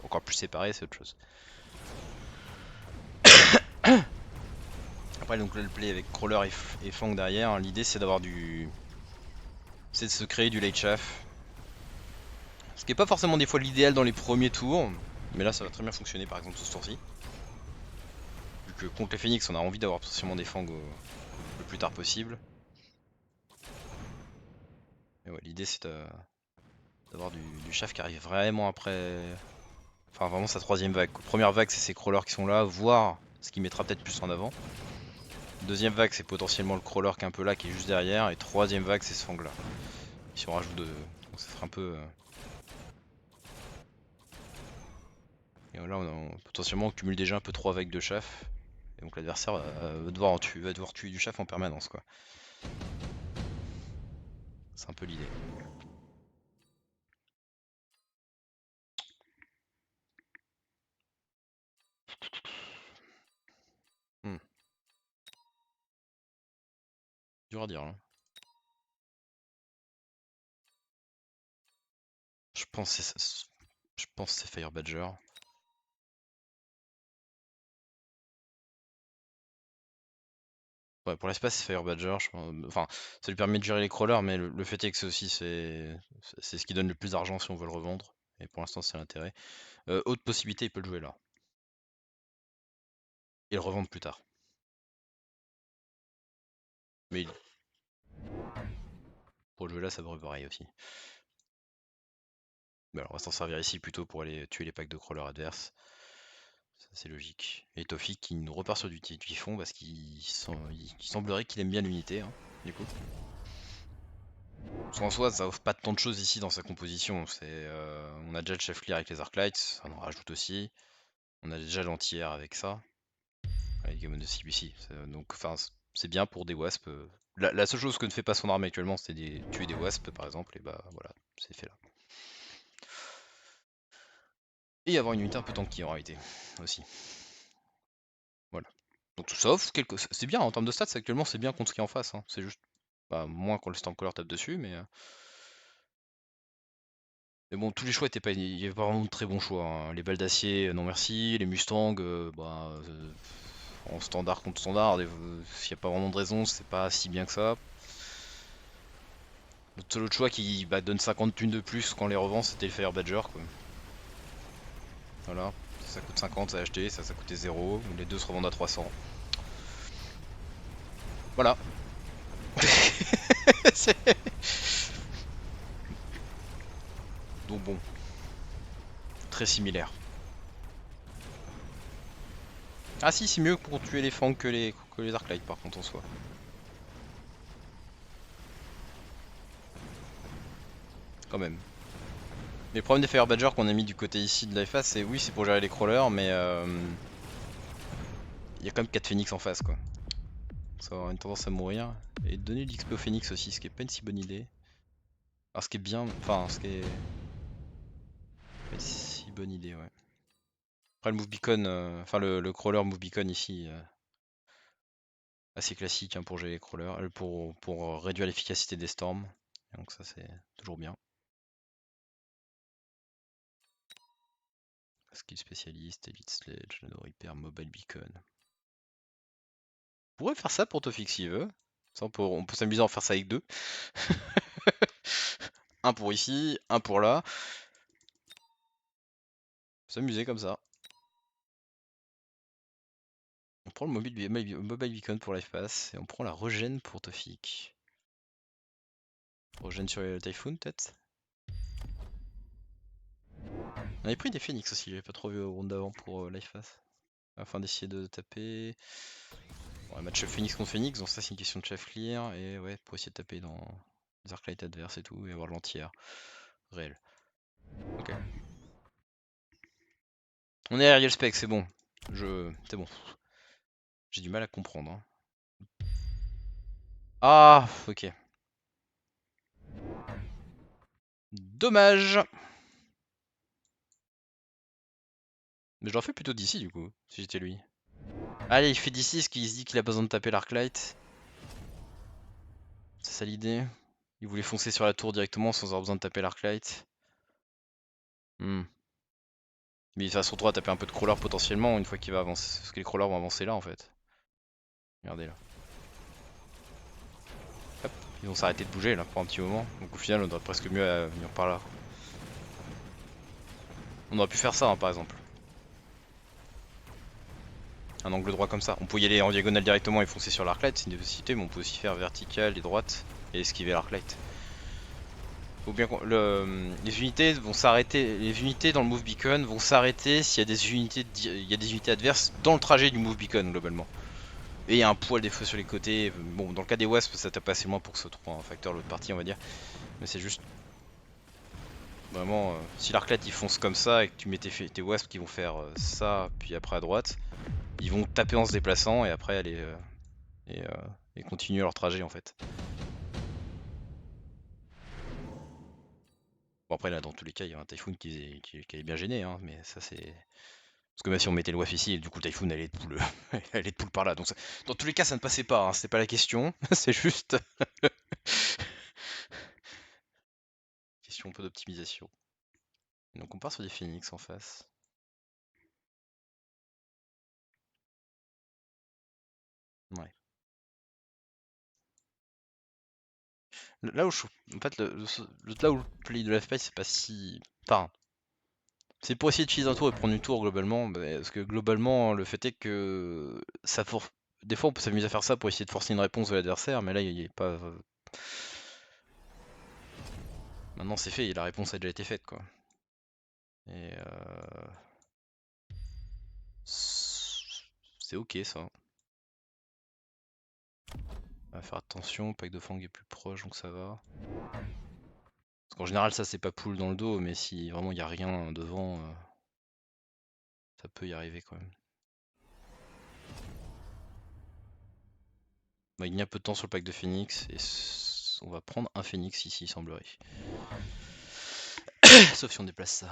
encore plus séparé, c'est autre chose. Après donc là, le play avec crawler et flank derrière, hein, l'idée c'est d'avoir c'est de se créer du late chaff. Ce qui est pas forcément des fois l'idéal dans les premiers tours, mais là ça va très bien fonctionner par exemple sur ce tour-ci. Vu que contre les Phoenix on a envie d'avoir potentiellement des fangs le plus tard possible. Et ouais, l'idée c'est d'avoir du chaff qui arrive vraiment après. Enfin vraiment sa troisième vague. Première vague c'est ces crawlers qui sont là, voire ce qui mettra peut-être plus en avant. Deuxième vague c'est potentiellement le crawler qui est un peu là, qui est juste derrière. Et troisième vague c'est ce fang là. Si on rajoute deux. Donc ça fera un peu... Et là potentiellement on cumule déjà un peu 3 vagues de chaff. Et donc l'adversaire va devoir tuer du chaff en permanence quoi. C'est un peu l'idée. Hmm. Dur à dire hein. Je pense que c'est Fire Badger. Ouais, pour l'espace c'est Fire Badger. Enfin, ça lui permet de gérer les crawlers, mais le fait est que c'est aussi c'est ce qui donne le plus d'argent si on veut le revendre. Et pour l'instant c'est l'intérêt. Autre possibilité, il peut le jouer là. Et le revendre plus tard. Mais pour le jouer là, ça devrait pareil aussi. Mais alors, on va s'en servir ici plutôt pour aller tuer les packs de crawlers adverses. Ça, c'est logique. Et Tofik qui nous repart sur du Typhon parce qu'il semblerait qu'il aime bien l'unité, hein, du coup. Parce qu'en soi, ça offre pas tant de choses ici dans sa composition. On a déjà le chef clear avec les Arclights, ça en rajoute aussi. On a déjà l'anti-air avec ça. Avec Gamon de CBC. Donc, enfin, c'est bien pour des wasps. La seule chose que ne fait pas son armée actuellement, c'est tuer des wasps par exemple, et bah voilà, c'est fait là. Et avoir une unité un peu tanky en réalité, aussi. Voilà. Donc tout sauf c'est bien en termes de stats actuellement, c'est bien contre ce qui est en face, hein. C'est juste moins quand le Stormcaller tape dessus, mais bon, tous les choix étaient pas, il y avait pas vraiment de très bons choix, hein. Les balles d'acier, non merci. Les Mustangs, en standard contre standard, s'il n'y a pas vraiment de raison, c'est pas si bien que ça. Le seul autre choix qui donne 50 thunes de plus quand on les revend, c'était le Fire Badger, quoi. Voilà, ça coûte 50 à acheter, ça coûtait 0, les deux se revendent à 300. Voilà. Donc bon, très similaire. Ah si, c'est mieux pour tuer les fangs que les Arclights par contre en soi. Quand même. Les problèmes des Fire Badger qu'on a mis du côté ici de la face, c'est oui, c'est pour gérer les crawlers, mais il y a quand même 4 phoenix en face quoi. Ça va avoir une tendance à mourir. Et donner de l'XP au phoenix aussi, ce qui est pas une si bonne idée. Alors ce qui est bien, enfin ce qui est pas une si bonne idée, ouais. Après le move beacon, enfin le crawler move beacon ici, assez classique hein, pour gérer les crawlers, pour réduire l'efficacité des storms. Donc ça c'est toujours bien. Skill spécialiste, Elite Sledge, Nano Repair, Mobile Beacon. On pourrait faire ça pour Tofik s'il veut. Ça, on peut s'amuser à en faire ça avec deux. Un pour ici, un pour là. S'amuser comme ça. On prend le mobile beacon pour life pass et on prend la régène pour Tofik. Rogène sur le Typhoon peut-être. On avait pris des Phoenix aussi, j'avais pas trop vu au round d'avant pour Life Path. Afin d'essayer de taper. Ouais, match Phoenix contre Phoenix, donc ça c'est une question de chef clear. Et ouais, pour essayer de taper dans les arclights adverses et tout, et avoir l'anti-air réel. Ok. On est à Ariel Spec, c'est bon. C'est bon. J'ai du mal à comprendre. Hein. Ah, ok. Dommage. Mais j'en fais plutôt d'ici du coup, si j'étais lui. Allez, il fait d'ici parce qu'il se dit qu'il a besoin de taper l'Arclight. C'est ça l'idée. Il voulait foncer sur la tour directement sans avoir besoin de taper l'Arclight. Hmm. Mais il va se retrouver à taper un peu de crawler potentiellement une fois qu'il va avancer. Parce que les crawlers vont avancer là en fait. Regardez là. Hop, ils vont s'arrêter de bouger là pour un petit moment. Donc au final on devrait presque mieux venir par là. On aurait pu faire ça hein, par exemple. Un angle droit comme ça. On peut y aller en diagonale directement et foncer sur l'arclight, c'est une nécessité, mais on peut aussi faire vertical et droite et esquiver l'arclight. Faut bien les unités vont s'arrêter. Les unités dans le move beacon vont s'arrêter s'il y a des unités adverses dans le trajet du move beacon globalement. Et il y a un poil des fois sur les côtés. Bon, dans le cas des wasps, ça tape assez loin pour que ce soit un facteur l'autre partie, on va dire. Mais c'est juste vraiment si l'arclight il fonce comme ça et que tu mets tes wasps qui vont faire ça puis après à droite, ils vont taper en se déplaçant et après aller et, euh, et continuer leur trajet en fait. Bon après là dans tous les cas il y a un Typhoon qui est bien gêné hein, mais ça c'est... Parce que même si on mettait le WAF ici, du coup le Typhoon allait de poule par là. Donc dans tous les cas ça ne passait pas, hein, c'était pas la question, c'est juste... question un peu d'optimisation. Donc on part sur des Phoenix en face. Ouais. Là où en fait là où le play de l'FP c'est pas si... Enfin, c'est pour essayer de cheese un tour et prendre une tour globalement, parce que globalement le fait est que ça force... Des fois on peut s'amuser à faire ça pour essayer de forcer une réponse de l'adversaire, mais là il est pas... Maintenant c'est fait, la réponse a déjà été faite quoi. Et c'est ok ça. On va faire attention, pack de fang est plus proche donc ça va. Parce qu'en général ça c'est pas pull dans le dos, mais si vraiment il n'y a rien devant, ça peut y arriver quand même. On va gagner un peu de temps sur le pack de phoenix et on va prendre un phoenix ici il semblerait. Sauf si on déplace ça.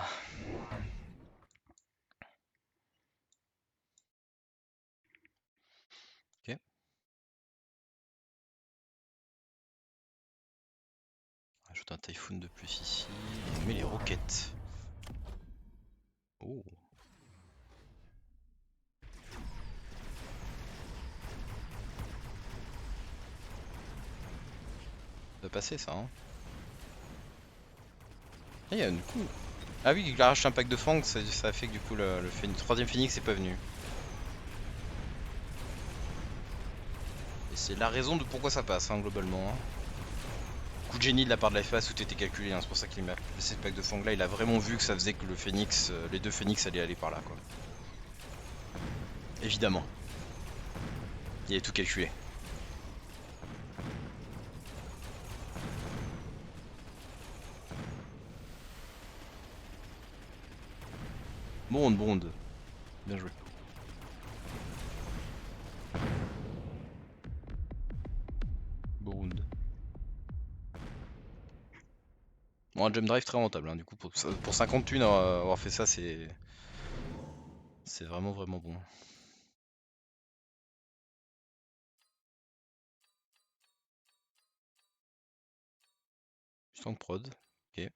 Ok. On rajoute un typhoon de plus ici. On met les roquettes. Oh. Ça va passer ça hein. Ah, du coup... Ah oui, il arrache un pack de fang, ça a fait que du coup le troisième phoenix est pas venu. Et c'est la raison de pourquoi ça passe hein, globalement. Hein. Coup de génie de la part de la FA, tout était calculé, hein, c'est pour ça qu'il m'a laissé le pack de fang là, il a vraiment vu que ça faisait que le phoenix, les deux phoenix allaient aller par là quoi. Évidemment. Il avait tout calculé. Bond. Bien joué. Bond. Bon, un jump drive très rentable, hein, du coup, pour 50 thunes, avoir fait ça, c'est vraiment bon. Juste en prod, ok. De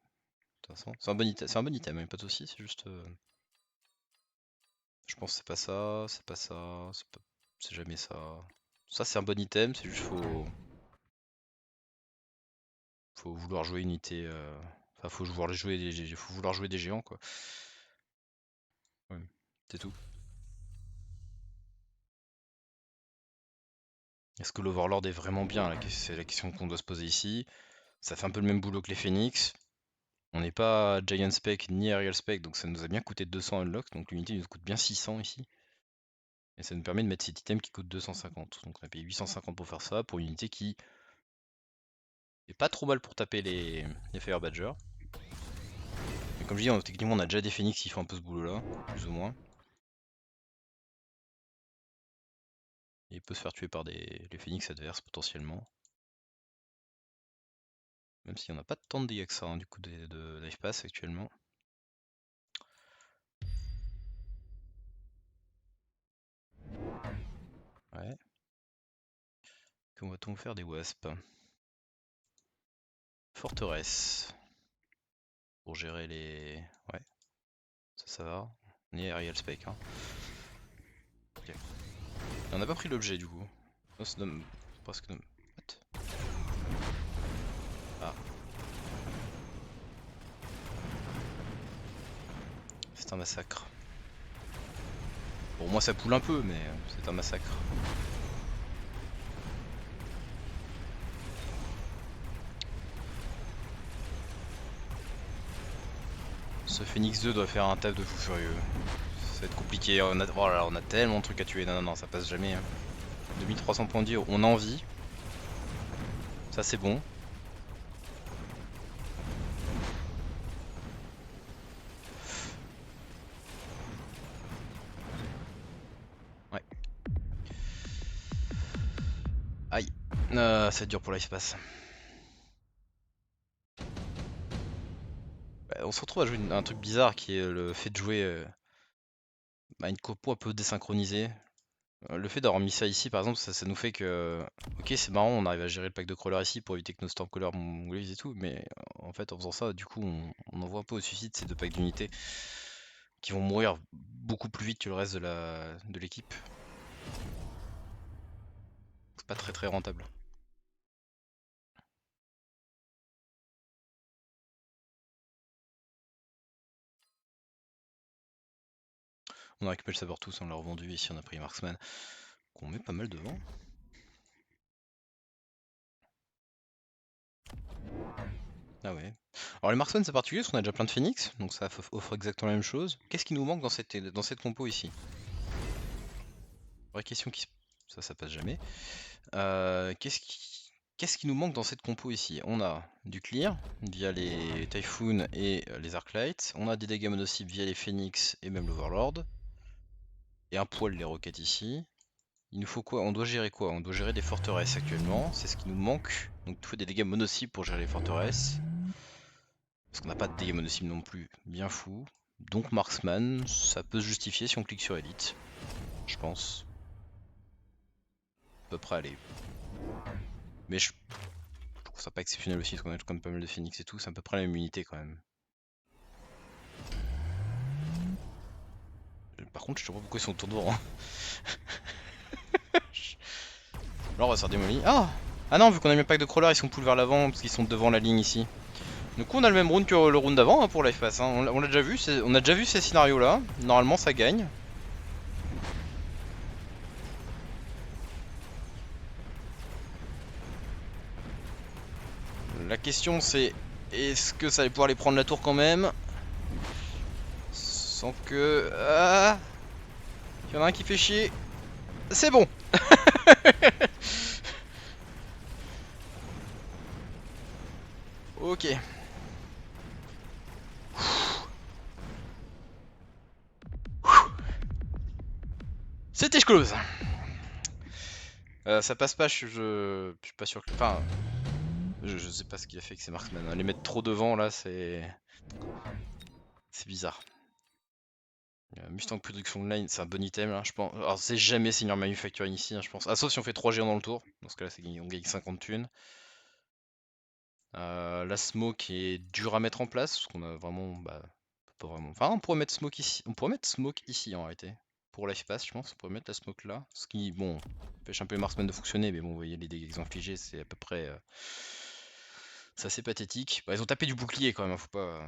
toute façon, c'est un bon item, hein, pas de soucis, c'est juste... Je pense que c'est pas ça, c'est jamais ça. Ça c'est un bon item, c'est juste faut vouloir jouer une unité... Enfin, faut vouloir jouer des géants, quoi. Ouais, c'est tout. Est-ce que l'Overlord est vraiment bien? C'est la question qu'on doit se poser ici. Ça fait un peu le même boulot que les Phoenix. On n'est pas Giant Spec ni Aerial Spec, donc ça nous a bien coûté 200 unlock, donc l'unité nous coûte bien 600 ici. Et ça nous permet de mettre cet item qui coûte 250. Donc on a payé 850 pour faire ça, pour une unité qui est pas trop mal pour taper les Fire Badger. Mais comme je dis, techniquement on a déjà des Phoenix qui font un peu ce boulot là, plus ou moins. Et il peut se faire tuer par les Phoenix adverses potentiellement. Même si on n'a pas tant de dégâts que ça hein, du coup de Life Pass actuellement. Ouais. Comment va-t-on faire des wasps? Forteresse. Pour gérer les... Ouais, ça va. On est Aerial Spec. Hein. Ok. Et on n'a pas pris l'objet du coup. Non, c'est presque... What? Ah. C'est un massacre. Bon, moi ça poule un peu, mais c'est un massacre. Ce Phoenix 2 doit faire un taf de fou furieux. Ça va être compliqué. Oh là, on a tellement de trucs à tuer. Non, ça passe jamais. Hein. 2300 points de vie, on a envie. Ça c'est bon. Ouais. Aïe. Ça va être dur pour l'espace. On se retrouve à jouer un truc bizarre qui est le fait de jouer une compo un peu désynchronisée. Le fait d'avoir mis ça ici par exemple, ça nous fait que... Ok c'est marrant, on arrive à gérer le pack de crawler ici pour éviter que nos Stormcallers mongolise et tout, mais en fait en faisant ça, du coup on envoie un peu au suicide ces deux packs d'unités qui vont mourir beaucoup plus vite que le reste de l'équipe. C'est pas très rentable. On a récupéré le savoir tous, on l'a revendu, ici on a pris Marksman, qu'on met pas mal devant. Ah ouais. Alors les Marksman c'est particulier parce qu'on a déjà plein de Phoenix, donc ça offre exactement la même chose. Qu'est-ce qui nous manque dans cette compo ici? Vraie question qui ça passe jamais. Qu'est-ce qui nous manque dans cette compo ici? On a du clear via les Typhoon et les Arclights. On a des dégâts mono-cibles via les Phoenix et même l'Overlord. Et un poil les roquettes ici. Il nous faut quoi? On doit gérer quoi? On doit gérer des forteresses actuellement. C'est ce qui nous manque. Donc il faut des dégâts mono-cibles pour gérer les forteresses. Parce qu'on n'a pas de dégâts mono-cibles non plus. Bien fou. Donc Marksman, ça peut se justifier si on clique sur Elite. Je pense. À peu près aller. Mais je trouve ça pas exceptionnel aussi, parce qu'on a quand même pas mal de Phoenix et tout, c'est à peu près la même unité quand même. Par contre, je sais pas pourquoi ils sont autour devant. Hein. Là, on va se faire démolir. Ah non, vu qu'on a mis un pack de crawlers, ils sont pull vers l'avant, parce qu'ils sont devant la ligne ici. Du coup, on a le même round que le round d'avant hein, pour Life Pass. Hein. On l'a déjà vu, on a déjà vu ces scénarios là. Normalement, ça gagne. La question c'est, est-ce que ça va pouvoir les prendre la tour quand même? Sans que... Il y en a un qui fait chier. C'est bon. Ok. C'était close. Ça passe pas, je suis pas sûr que... Enfin, je sais pas ce qu'il a fait avec ces marksmen. Hein. Les mettre trop devant là, c'est bizarre. Mustang Production Line, c'est un bon item là, je pense. Alors c'est jamais Senior Manufacturing ici, hein, je pense. Ah, sauf si on fait 3 géants dans le tour. Dans ce cas-là, on gagne 50 thunes. La smoke est dure à mettre en place, parce qu'on a vraiment... Bah, pas vraiment... Enfin, on pourrait mettre smoke ici. On pourrait mettre smoke ici en réalité. Pour Life Pass, je pense. On pourrait mettre la smoke là. Ce qui, bon, empêche un peu les marksmen de fonctionner, mais bon, vous voyez les dégâts qu'ils ont infligés, c'est à peu près... C'est assez pathétique. Bah, ils ont tapé du bouclier quand même, hein, faut pas...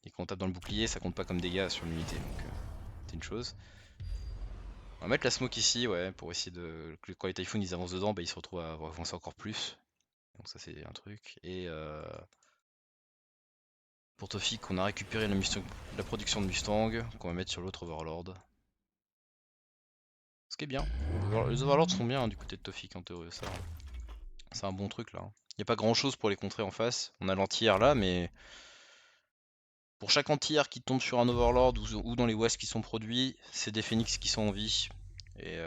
Et quand on tape dans le bouclier, ça compte pas comme dégâts sur l'unité, donc c'est une chose. On va mettre la smoke ici, ouais, pour essayer de... Quand les Typhoon ils avancent dedans, bah, ils se retrouvent à avancer encore plus. Donc ça c'est un truc. Et pour Tofik, on a récupéré la production de Mustang qu'on va mettre sur l'autre Overlord. Ce qui est bien. Les Overlords sont bien du côté de Tofik en théorie, ça. C'est un bon truc là. Il n'y a pas grand chose pour les contrer en face. On a l'anti-air là, mais pour chaque anti-air qui tombe sur un Overlord ou dans les wasps qui sont produits, c'est des phoenix qui sont en vie. Et,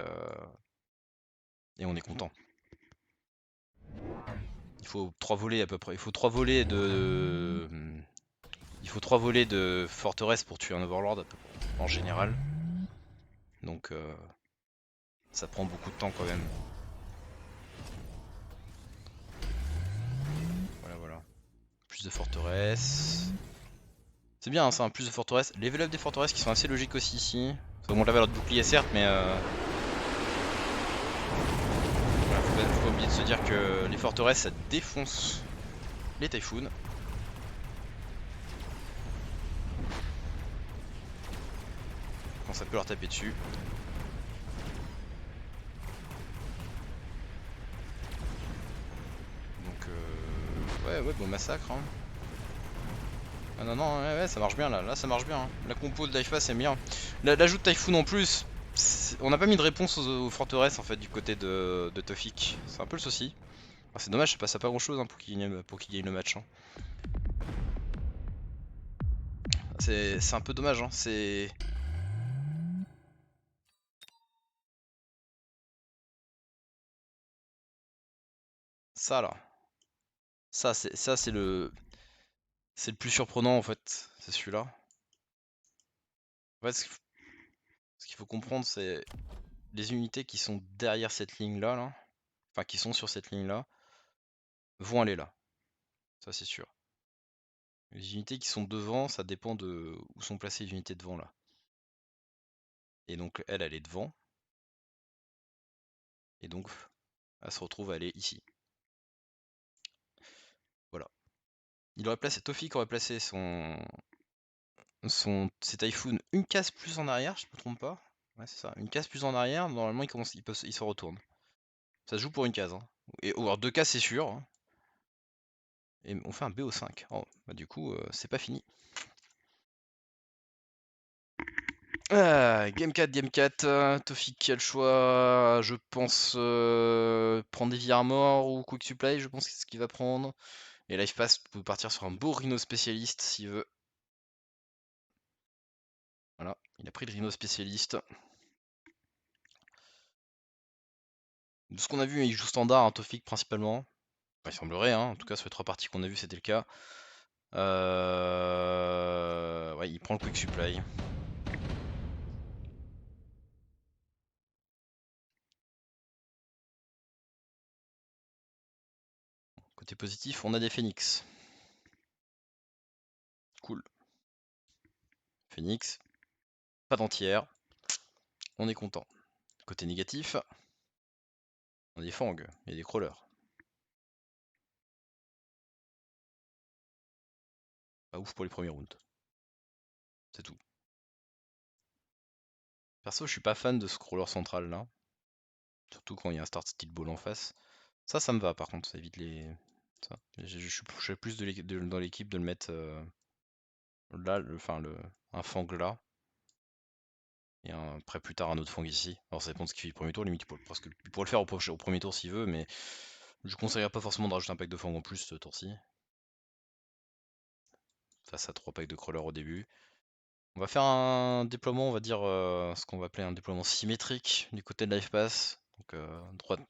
et on est content. Il faut 3 volets à peu près. Il faut 3 volets de. Il faut 3 volets de forteresse pour tuer un Overlord en général. Donc ça prend beaucoup de temps quand même. Voilà. Plus de forteresses. C'est bien, hein, ça, plus de forteresses. Level up des forteresses qui sont assez logiques aussi ici. Ça augmente la valeur de bouclier certes, mais voilà, faut pas oublier de se dire que les forteresses ça défonce les typhoons. Quand ça peut leur taper dessus. Donc ouais, bon massacre. Hein. Ah non, ouais, ça marche bien là, ça marche bien. Hein. La compo de Dive Pass c'est bien. L'ajout de Typhoon en plus, on n'a pas mis de réponse aux forteresses en fait du côté de Tofik. C'est un peu le souci. Ah, c'est dommage, ça passe à pas grand chose hein, pour qu'il gagne le match. Hein. C'est un peu dommage, hein. C'est. Ça là. Ça c'est le. C'est le plus surprenant en fait, c'est celui-là. En fait, ce qu'il faut comprendre, c'est les unités qui sont derrière cette ligne-là, là, enfin qui sont sur cette ligne-là, vont aller là. Ça c'est sûr. Les unités qui sont devant, ça dépend de où sont placées les unités devant là. Et donc elle est devant. Et donc elle se retrouve à aller ici. Voilà. Il aurait placé, Tofik aurait placé ses Typhoon une case plus en arrière, je me trompe pas. Ouais c'est ça, une case plus en arrière, normalement il se retourne. Ça se joue pour une case. Hein. Et ou alors deux cases c'est sûr. Hein. Et on fait un BO5. Oh, bah du coup c'est pas fini. Game 4, Tofik qui a le choix, je pense prendre des Armor ou Quick Supply, je pense que c'est ce qu'il va prendre. Et Life Pass peut partir sur un beau Rhino spécialiste s'il veut. Voilà, il a pris le Rhino spécialiste. De ce qu'on a vu, il joue standard, hein, Tofik principalement. Enfin, il semblerait, hein, en tout cas sur les 3 parties qu'on a vu c'était le cas. Ouais, il prend le Quick Supply. Côté positif, on a des Phoenix. Cool. Phoenix. Pas d'entière. On est content. Côté négatif, on a des Fang et des Crawlers. Pas ouf pour les premiers rounds. C'est tout. Perso, je suis pas fan de ce crawler central là. Surtout quand il y a un start steel ball en face. Ça me va par contre, ça évite les. Ça. Je suis plus dans l'équipe de le mettre là, un fang là. Et après plus tard un autre fang ici. Alors ça dépend de ce qu'il fait le premier tour, limite il pourrait le faire au premier tour s'il veut, mais je conseillerais pas forcément de rajouter un pack de fang en plus ce tour-ci. Face à 3 packs de crawler au début. On va faire un déploiement, on va dire ce qu'on va appeler un déploiement symétrique du côté de Life Pass. Donc droite.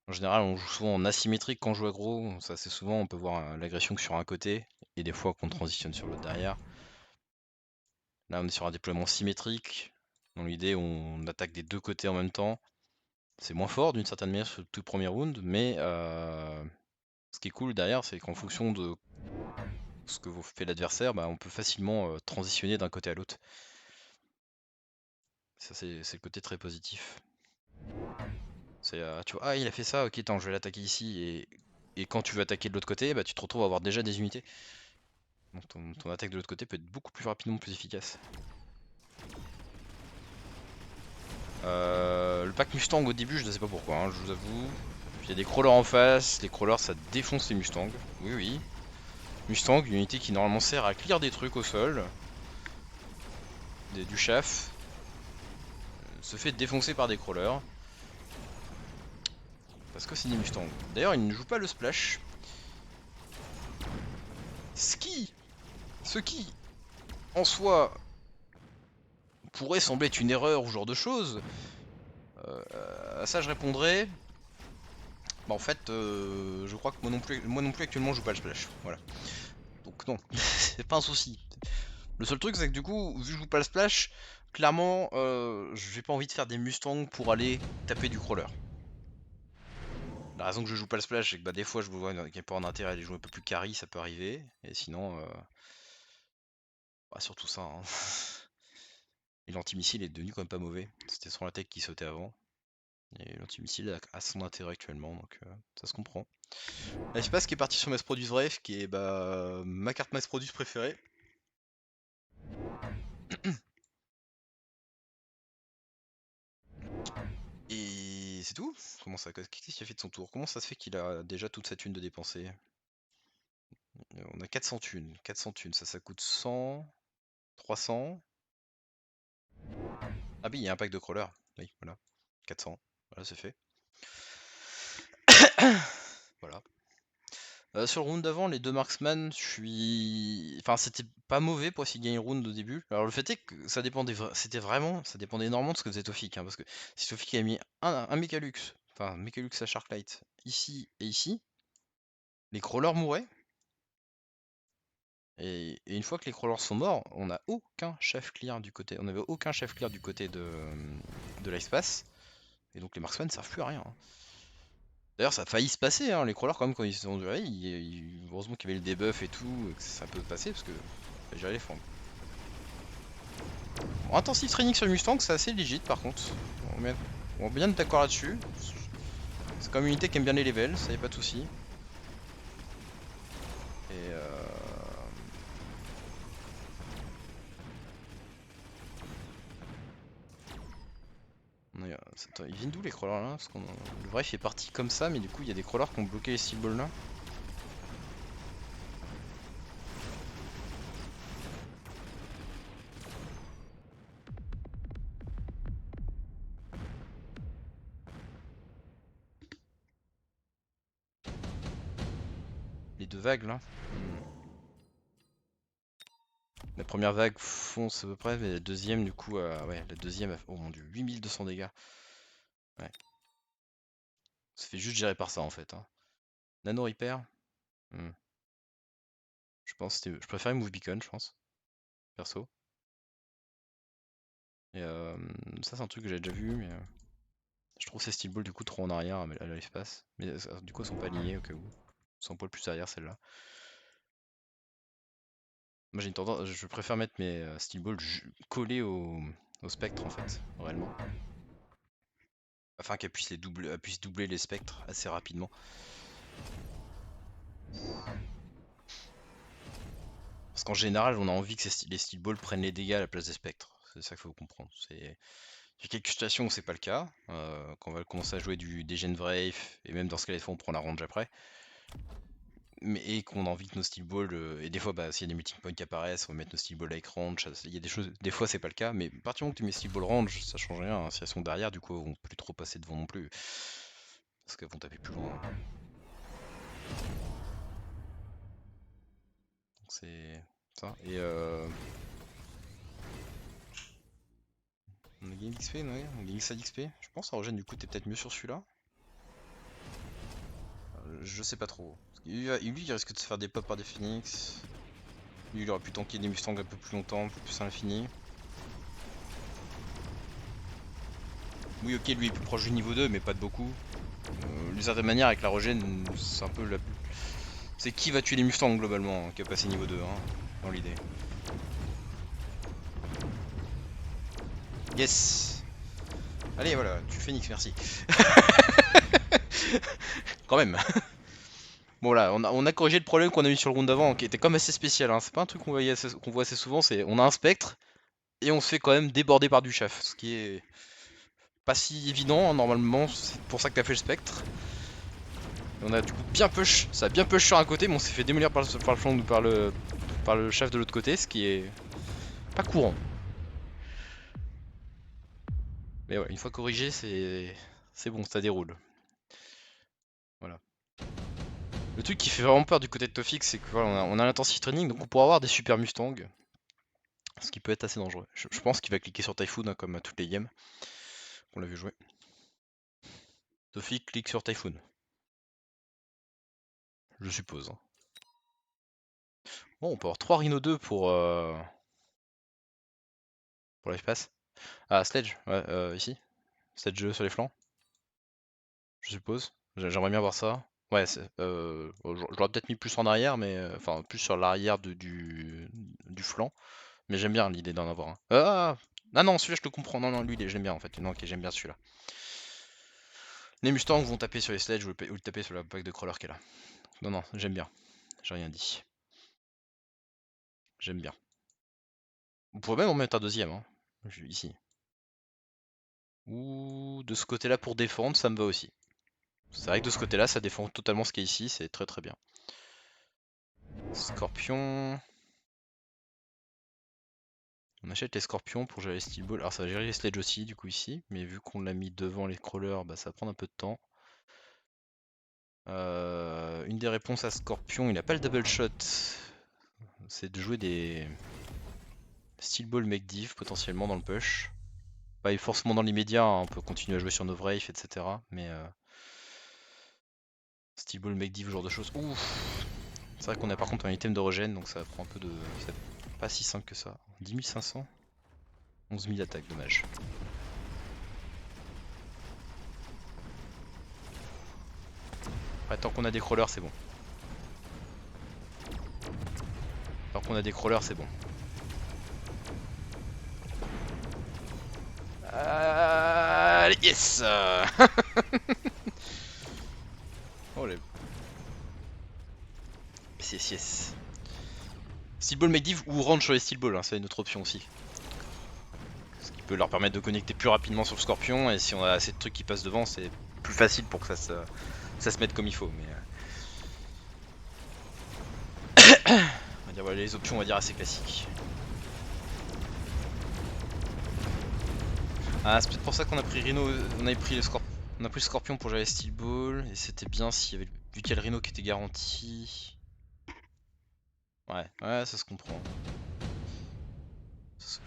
En général, on joue souvent en asymétrique quand on joue aggro. Ça, c'est souvent, on peut voir l'agression que sur un côté et des fois qu'on transitionne sur l'autre derrière. Là, on est sur un déploiement symétrique. Dans l'idée, on attaque des deux côtés en même temps. C'est moins fort d'une certaine manière sur le tout premier round, mais ce qui est cool derrière, c'est qu'en fonction de ce que vous fait l'adversaire, bah, on peut facilement transitionner d'un côté à l'autre. Ça, c'est le côté très positif. C'est, tu vois, ah, il a fait ça, ok, attends, je vais l'attaquer ici. Et quand tu veux attaquer de l'autre côté, bah, tu te retrouves à avoir déjà des unités. Donc ton attaque de l'autre côté peut être beaucoup plus rapidement plus efficace. Le pack Mustang au début, je ne sais pas pourquoi, hein, je vous avoue. Il y a des crawlers en face, les crawlers ça défonce les Mustangs. Oui, oui. Mustang, une unité qui normalement sert à clear des trucs au sol. Du chaff. Se fait défoncer par des crawlers. Parce que c'est des Mustangs. D'ailleurs, il ne joue pas le splash. Ce qui, en soi, pourrait sembler être une erreur ou ce genre de choses. À ça, je répondrais. Bah, en fait, je crois que moi non plus actuellement, je joue pas le splash. Voilà. Donc non, c'est pas un souci. Le seul truc, c'est que du coup, vu que je joue pas le splash, clairement, j'ai pas envie de faire des Mustangs pour aller taper du crawler. La raison que je joue pas le splash, c'est que bah, des fois, je vois qu'il n'y a pas d'intérêt à aller jouer un peu plus carry, ça peut arriver. Et sinon, bah, surtout ça. Hein. Et l'antimissile est devenu quand même pas mauvais. C'était son attaque qui sautait avant. Et l'antimissile a son intérêt actuellement, donc ça se comprend. L'espace qui est parti sur Mass Produce Bref, qui est bah, ma carte Mass Produce préférée. Et c'est tout. Comment ça, qu'est-ce qu'il a fait de son tour? Comment ça se fait qu'il a déjà toute sa thune de dépenser? On a 400 thunes. 400 thunes, ça coûte 100, 300. Ah oui, il y a un pack de crawlers. Oui, voilà. 400. Voilà, c'est fait. Voilà. Sur le round d'avant, les deux marksman, je suis. Enfin, c'était pas mauvais pour essayer de gagner le round au début. Alors, le fait est que ça dépendait, ça dépendait énormément de ce que faisait Tofik. Hein, parce que si Tofik avait mis un Mechalux, enfin, Mechalux à Sharklight, ici et ici, les crawlers mouraient. Et une fois que les crawlers sont morts, on n'a aucun chef clear du côté. On n'avait aucun chef clear du côté de l'espace. Et donc les marksman ne servent plus à rien. Hein. D'ailleurs, ça a failli se passer, hein, les crawlers, quand même, quand ils se sont durés, heureusement qu'il y avait le debuff et tout, et que ça peut passer, parce que j'allais les fendre. Bon, intensive training sur le Mustang, c'est assez legit par contre. On est bien d'accord là-dessus. C'est comme une unité qui aime bien les levels, ça y a pas de soucis. Et Attends, ils viennent d'où les crawlers là? Parce le vrai est parti comme ça, mais du coup il y a des crawlers qui ont bloqué les steel balls là. Les deux vagues là. La première vague fonce à peu près, mais la deuxième du coup, ouais, la deuxième, oh mon dieu, 8200 dégâts. Ouais. Ça fait juste gérer par ça en fait. Hein. Nano repair. Je pense que je préfère Move Beacon, je pense, perso. Et ça, c'est un truc que j'ai déjà vu, mais je trouve ces steel balls du coup trop en arrière à l'espace. Mais du coup, elles sont pas alignées au cas où. Elles sont un poil plus arrière celle-là. Moi, j'ai une tendance, je préfère mettre mes steel balls collés au spectre en fait, réellement. Afin qu'elles puissent doubler les spectres assez rapidement. Parce qu'en général, on a envie que les steel balls prennent les dégâts à la place des spectres. C'est ça qu'il faut comprendre. Il y a quelques situations où c'est pas le cas. Quand on va commencer à jouer des Gen Wraith, et même dans ce cas-là, on prend la range après. Et qu'on a envie que nos steel balls, et des fois, bah, s'il y a des meeting points qui apparaissent, on va mettre nos steel balls avec range. Il y a des choses, des fois, c'est pas le cas, mais à partir du moment que tu mets steel ball range, ça change rien. Hein. Si elles sont derrière, du coup, elles vont plus trop passer devant non plus. Parce qu'elles vont taper plus loin. Donc c'est ça. Et on a gagné d'XP, ouais, on a gagné ça d'XP. Je pense, Orogène, du coup, t'es peut-être mieux sur celui-là. Je sais pas trop. Lui, il risque de se faire des pops par des phoenix. Lui, il aurait pu tanker des Mustangs un peu plus longtemps, plus à l'infini. Oui, ok, lui est plus proche du niveau 2, mais pas de beaucoup. D'une certaine manière, avec la regen, c'est un peu la. C'est qui va tuer les Mustangs globalement, hein, qui a passé niveau 2, hein, dans l'idée. Yes! Allez, voilà, tu phoenix, merci. Quand même. Bon là, on a corrigé le problème qu'on a eu sur le round d'avant, qui était comme assez spécial. Hein. C'est pas un truc qu'on voit assez souvent, c'est on a un spectre et on se fait quand même déborder par du chaff, ce qui est pas si évident hein, normalement. C'est pour ça que t'as fait le spectre. On a du coup bien push, ça a bien push sur un côté, mais on s'est fait démolir par le flanc ou par le chef de l'autre côté, ce qui est pas courant. Mais ouais, une fois corrigé, c'est bon, ça déroule. Voilà. Le truc qui fait vraiment peur du côté de Tofik, c'est que voilà, on a l'intensity training, donc on pourra avoir des super Mustangs, ce qui peut être assez dangereux. Je pense qu'il va cliquer sur Typhoon, hein, comme à toutes les games qu'on l'a vu jouer. Tofik clique sur Typhoon. Je suppose. Hein. Bon, on peut avoir 3 Rhino 2 pour l'espace. Ah, Sledge, ouais, ici. Sledge sur les flancs, je suppose. J'aimerais bien voir ça. Ouais, j'aurais peut-être mis plus en arrière, mais enfin plus sur l'arrière du flanc. Mais j'aime bien l'idée d'en avoir un. Ah non, celui-là je le comprends. Non, non, lui j'aime bien en fait. Non, ok, j'aime bien celui-là. Les Mustangs vont taper sur les sledges ou le taper sur la pack de crawler qui est là. Non, non, j'aime bien. J'ai rien dit. J'aime bien. On pourrait même en mettre un deuxième, hein. Ici. Ou de ce côté-là pour défendre, ça me va aussi. C'est vrai que de ce côté-là, ça défend totalement ce qui est ici, c'est très très bien. Scorpion. On achète les scorpions pour gérer les steel balls. Alors ça va gérer les sledges aussi, du coup ici. Mais vu qu'on l'a mis devant les crawlers, bah, ça va prendre un peu de temps. Une des réponses à Scorpion, il n'a pas le double shot. C'est de jouer des steel ball make div potentiellement dans le push. Pas forcément dans l'immédiat, hein, on peut continuer à jouer sur nos Wraith, etc. Mais steel ball make div, ce genre de choses. Ouf. C'est vrai qu'on a par contre un item de regen, donc ça prend un peu de. C'est pas si simple que ça. 10 500 11 000 attaques, dommage. Ouais, tant qu'on a des crawlers, c'est bon. Tant qu'on a des crawlers, c'est bon. Allez, yes. Oh les... Yes, yes. Steel Ball make div ou range sur les Steel Ball, hein, c'est une autre option aussi. Ce qui peut leur permettre de connecter plus rapidement sur le Scorpion, et si on a assez de trucs qui passent devant, c'est plus facile pour que ça se mette comme il faut. Mais on va dire voilà les options, on va dire assez classiques. Ah, c'est peut-être pour ça qu'on a pris Rhino, on a pris le Scorpion pour gérer les Steel Ball, et c'était bien s'il y avait vu qu'il y a le Rhino qui était garanti. Ouais, ouais, ça se comprend.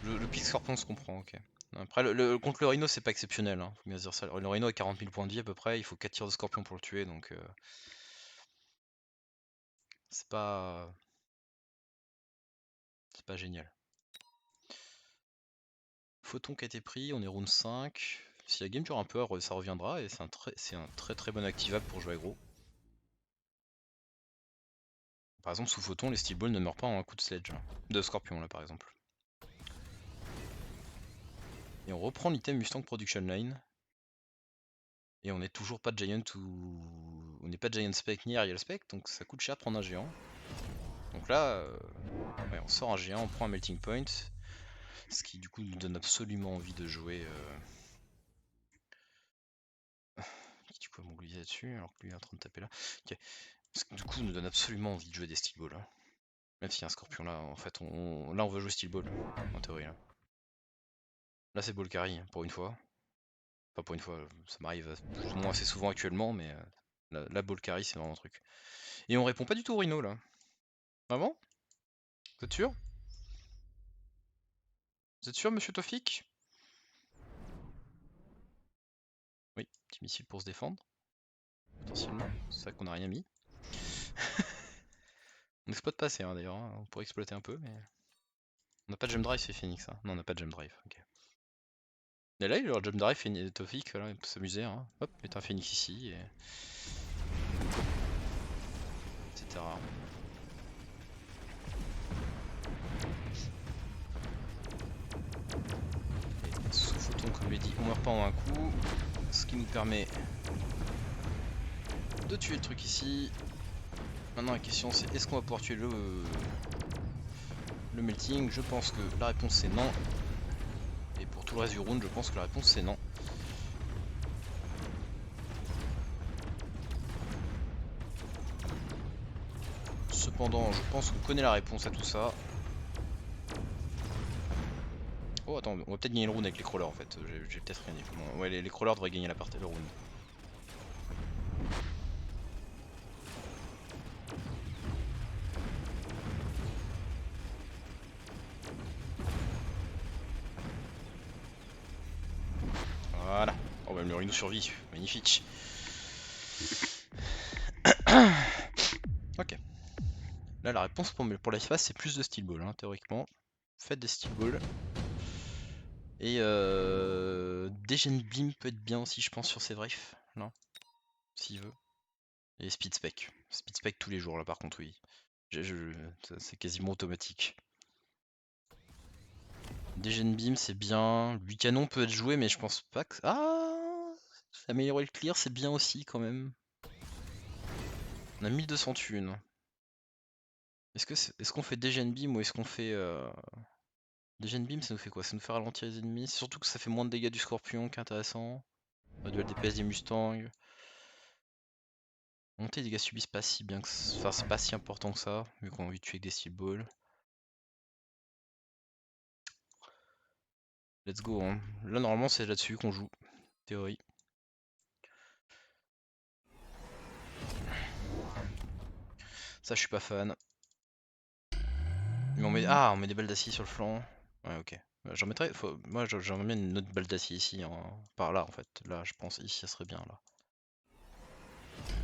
Le pic Scorpion se comprend, ok. Après, contre le Rhino, c'est pas exceptionnel, hein, faut bien dire ça. Le Rhino a 40 000 points de vie à peu près, il faut 4 tirs de Scorpion pour le tuer, donc c'est pas génial. Photon qui a été pris, on est round 5. Si la game dure un peu, ça reviendra, et c'est un très très bon activable pour jouer aggro. Par exemple, sous photon, les steel balls ne meurent pas en un coup de sledge. De Scorpion, là, par exemple. Et on reprend l'item Mustang Production Line. Et on n'est toujours pas de Giant ou... On n'est pas de Giant Spec ni Ariel Spec, donc ça coûte cher de prendre un géant. Donc là, ouais, on sort un géant, on prend un Melting Point. Ce qui du coup nous donne absolument envie de jouer... Qui du coup va m'oublier là-dessus, alors que lui est en train de taper là. Okay. Ce qui du coup nous donne absolument envie de jouer des Steel Balls. Hein. Même s'il y a un Scorpion là, en fait, là on veut jouer Steel Ball, en théorie. Là c'est Ball Carry, pour une fois. Enfin pour une fois, ça m'arrive plus ou moins assez souvent actuellement, mais la Ball Carry c'est vraiment un truc. Et on répond pas du tout au Rhino là. Vraiment? Vous êtes sûr? Vous êtes sûr, monsieur Tofik? Oui, petit missile pour se défendre. Potentiellement, c'est ça qu'on a rien mis. On exploite pas assez hein, d'ailleurs, hein. On pourrait exploiter un peu, mais... On n'a pas de jump drive, c'est Phoenix. Hein. Non, on n'a pas de jump drive, ok. Et là, il aura jump drive, Tofik, voilà, il peut s'amuser. Hein. Hop, mettre un Phoenix ici, et... etc. Et sous photon, comme je l'ai dit, on meurt pas en un coup. Ce qui nous permet de tuer le truc ici. Maintenant la question c'est est-ce qu'on va pouvoir tuer le melting? Je pense que la réponse c'est non. Et pour tout le reste du round, je pense que la réponse c'est non. Cependant, je pense qu'on connaît la réponse à tout ça. Oh attends, on va peut-être gagner le round avec les crawlers en fait, j'ai peut-être rien dit. Bon, ouais, les crawlers devraient gagner la partie, le round. Voilà. Oh bah le Rhino survit, magnifique. Ok. Là la réponse pour la phase c'est plus de steel ball hein, théoriquement. Faites des steel balls. Et Degen Beam peut être bien aussi je pense sur ses Wraith, là, s'il veut. Et Speed Spec. Speed Spec tous les jours là par contre oui. C'est quasiment automatique. Degen Beam c'est bien. Lui canon peut être joué mais je pense pas que... Ah, améliorer le clear c'est bien aussi quand même. On a 1200 thunes. Est-ce qu'on fait Degen Beam ou est-ce qu'on fait... Degen Beam ça nous fait quoi? Ça nous fait ralentir les ennemis. C'est surtout que ça fait moins de dégâts du Scorpion qui est intéressant. Duel DPS des Mustangs. Monter les dégâts subis c'est pas si bien que... Enfin c'est pas si important que ça, vu qu'on a envie de tuer avec des steel balls. Let's go hein. Là normalement c'est là-dessus qu'on joue. Théorie. Ça je suis pas fan. Mais on met... Ah, on met des balles d'acier sur le flanc. Ouais ok. J'en mettrais... Moi j'aimerais bien une autre balle d'acier ici. Hein. Par là en fait. Là je pense ici ça serait bien là.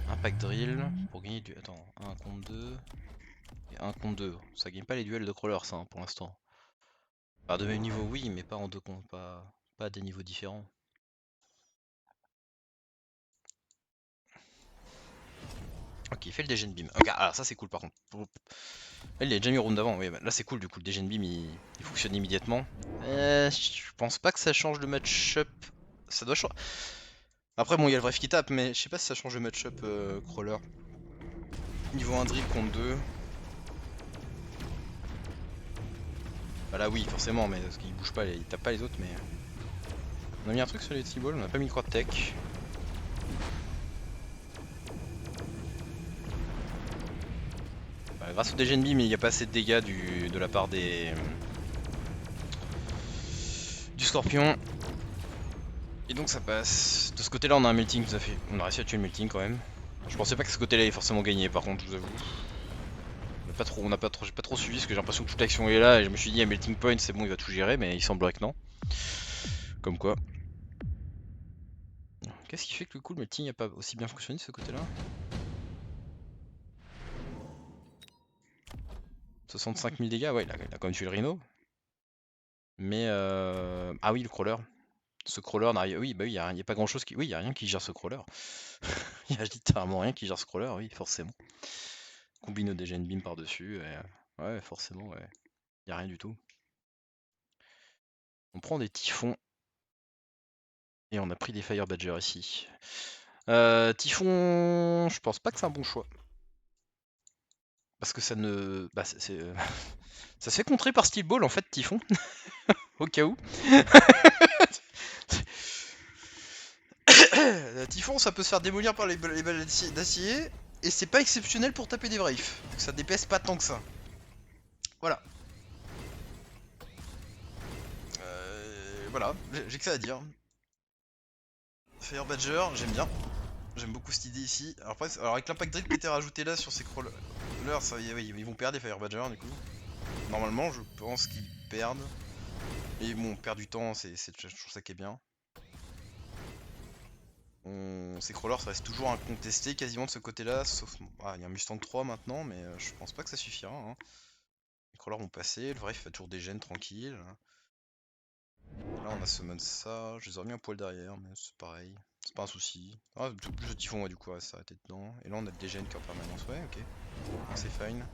Impact drill. Pour gagner du... Attends. 1 contre 2. Et 1 contre 2. Ça gagne pas les duels de crawlers ça hein, pour l'instant. Enfin de même niveau oui mais pas en deux contre. Pas à des niveaux différents. Ok, il fait le Degen Beam. Ok, alors ça c'est cool par contre. Il a déjà mis au round d'avant, oui, bah, là c'est cool du coup, le Degen Beam il fonctionne immédiatement. Je pense pas que ça change le match-up. Ça doit changer. Après bon, il y a le Wraith qui tape, mais je sais pas si ça change le match-up crawler. Niveau 1 drill contre 2. Bah là oui, forcément, mais parce qu'il bouge pas, il tape pas les autres, mais... On a mis un truc sur les T-Balls, on a pas mis le croix de tech. Bah, grâce au Degen Beam, il n'y a pas assez de dégâts de la part des... du Scorpion. Et donc ça passe. De ce côté là on a un melting tout à fait. On a réussi à tuer le melting quand même. Je pensais pas que ce côté là est forcément gagné par contre je vous avoue. J'ai pas trop suivi parce que j'ai l'impression que toute l'action est là et je me suis dit à melting point c'est bon il va tout gérer mais il semblerait que non. Comme quoi. Qu'est-ce qui fait que le coup le melting a pas aussi bien fonctionné de ce côté là? 65 000 dégâts, ouais il a quand même tué le Rhino. Mais ah oui le crawler. Ce crawler n'arrive. Oui bah oui, y a pas grand chose qui. Oui, y a rien qui gère ce crawler. Il y a littéralement rien qui gère ce crawler, oui, forcément. Combine au Degen Beam par-dessus, et... ouais, forcément, ouais. Y a rien du tout. On prend des typhons. Et on a pris des Fire Badger ici. Typhon, je pense pas que c'est un bon choix. Parce que ça ne... Bah, ça se fait contrer par Steel Ball en fait, Typhon. Au cas où. Typhon, ça peut se faire démolir par les balles d'acier. Et c'est pas exceptionnel pour taper des Wraiths. Ça dépaisse pas tant que ça. Voilà. Voilà, j'ai que ça à dire. Fire Badger, j'aime bien. J'aime beaucoup cette idée ici. Alors, après, alors avec l'impact drill qui était rajouté là sur ces crawlers, ça, oui, ils vont perdre les Fire Badger du coup. Normalement, je pense qu'ils perdent. Mais bon, on perd du temps, c'est toujours ça qui est bien. Ces crawlers, ça reste toujours incontesté quasiment de ce côté-là, sauf... Ah, il y a un Mustang 3 maintenant, mais je pense pas que ça suffira. Hein. Les crawlers vont passer, le vrai il fait toujours des gènes tranquilles. Là on a summon ça, je les aurais mis un poil derrière, mais c'est pareil, c'est pas un souci. Ah, plus de typhon, ouais, du coup, ouais, ça va être dedans. Et là on a le dégène qui est en permanence, ouais, ok. C'est fine.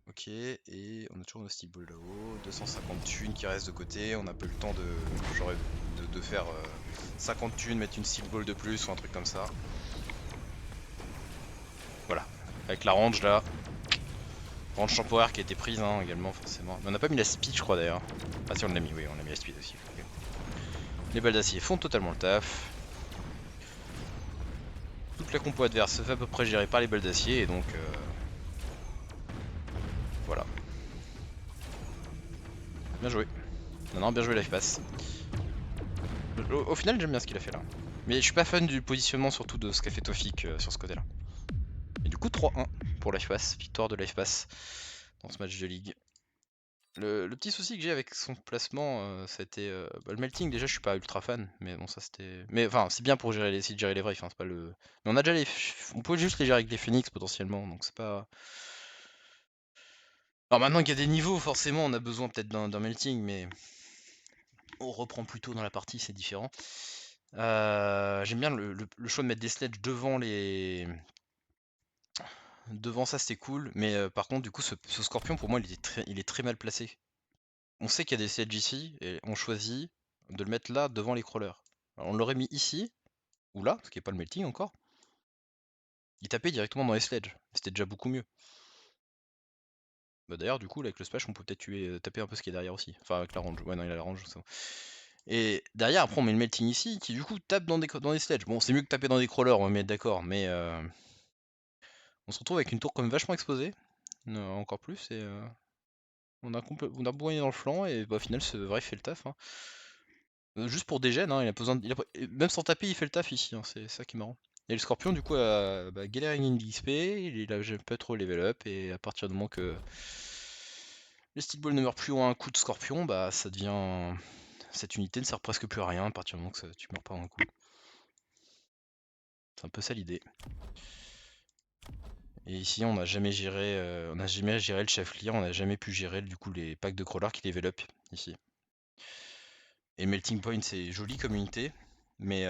Ok, et on a toujours nos steel balls là-haut, 250 thunes qui restent de côté, on n'a pas eu le temps de faire 50 thunes, mettre une steel ball de plus ou un truc comme ça. Voilà, avec la range là. Range temporaire qui a été prise hein, également forcément. Mais on n'a pas mis la speed je crois d'ailleurs. Ah si on l'a mis, oui on a mis la speed aussi. Okay. Les balles d'acier font totalement le taf. Toute la compo adverse se fait à peu près gérer par les balles d'acier et donc Bien joué. Non, bien joué life pass. Au final, j'aime bien ce qu'il a fait là. Mais je suis pas fan du positionnement, surtout de ce qu'a fait Tofik sur ce côté-là. Et du coup, 3-1 pour life pass. Victoire de life pass dans ce match de ligue. Le petit souci que j'ai avec son placement, c'était le melting. Déjà, je suis pas ultra fan, mais bon, ça c'était. Mais enfin, c'est bien pour gérer essayer de gérer les wraiths, hein, c'est pas le. Mais on a déjà les. On peut juste les gérer avec les phoenix potentiellement, donc c'est pas. Alors maintenant qu'il y a des niveaux, forcément, on a besoin peut-être d'un melting, mais on reprend plus tôt dans la partie, c'est différent. J'aime bien le choix de mettre des sledges devant les. Devant ça, c'était cool, mais par contre, du coup, ce scorpion, pour moi, il est très mal placé. On sait qu'il y a des sledges ici, et on choisit de le mettre là, devant les crawlers. Alors, on l'aurait mis ici, ou là, ce qui n'est pas le melting encore. Il tapait directement dans les sledges, c'était déjà beaucoup mieux. Bah d'ailleurs, du coup, là, avec le splash, on peut peut-être taper un peu ce qui est derrière aussi. Enfin, avec la range. Ouais, non, il a la range, ça. Et derrière, après, on met le melting ici, qui du coup tape dans des sledges. Bon, c'est mieux que taper dans des crawlers, on va mettre d'accord, mais on se retrouve avec une tour quand même vachement exposée, encore plus, et on a bourriné dans le flanc, et bah, au final, ce vrai fait le taf. Hein. Juste pour dégène, hein, il a besoin même sans taper, il fait le taf ici, hein, c'est ça qui est marrant. Et le scorpion, du coup, a galéré une XP, il a pas trop level up, et à partir du moment que le steel ball ne meurt plus en un coup de scorpion, bah ça devient. Cette unité ne sert presque plus à rien à partir du moment que tu meurs pas en un coup. C'est un peu ça l'idée. Et ici, on n'a jamais géré, le chef clear, on n'a jamais pu gérer du coup les packs de crawlers qui level up ici. Et Melting Point, c'est joli comme unité, mais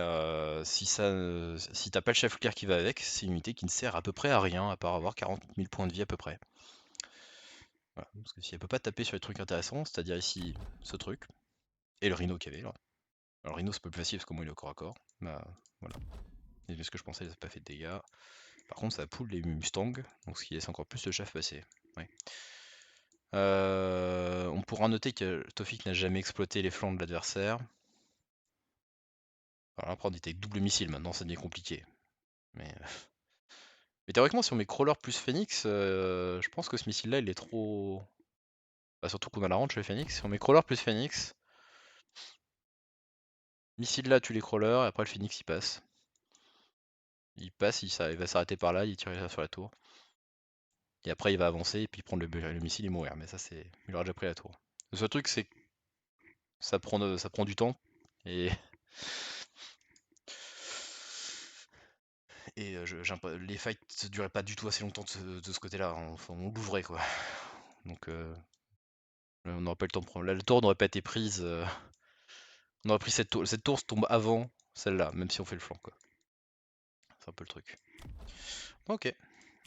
si t'as pas le chef clear qui va avec, c'est une unité qui ne sert à peu près à rien, à part avoir 40 000 points de vie à peu près. Voilà, parce que si elle peut pas taper sur les trucs intéressants, c'est-à-dire ici ce truc, et le rhino qu'il y avait là. Alors le rhino c'est pas plus facile parce qu'au moins il est au corps à corps, bah voilà. Et ce que je pensais, il n'a pas fait de dégâts. Par contre ça poule les Mustangs, donc ce qui laisse encore plus le chef passer. Ouais. On pourra noter que Tofik n'a jamais exploité les flancs de l'adversaire. Alors après on était avec double missile, maintenant ça devient compliqué. Mais théoriquement si on met Crawler plus Phoenix, je pense que ce missile là il est trop. Bah, surtout qu'on a la range chez Phoenix. Si on met Crawler plus Phoenix, missile là tue les Crawlers et après le Phoenix il passe. Il passe, il va s'arrêter par là, il tire sur la tour. Et après il va avancer et puis prendre le missile et mourir. Mais ça c'est. Il aura déjà pris la tour. Le seul truc c'est que ça prend du temps. Et. Et les fights ne duraient pas du tout assez longtemps de ce côté-là. Enfin, on l'ouvrait quoi. Donc on n'aurait pas eu le temps de prendre. Là, la tour n'aurait pas été prise. On aurait pris cette tour. Cette tour se tombe avant celle-là, même si on fait le flanc quoi. C'est un peu le truc. Ok.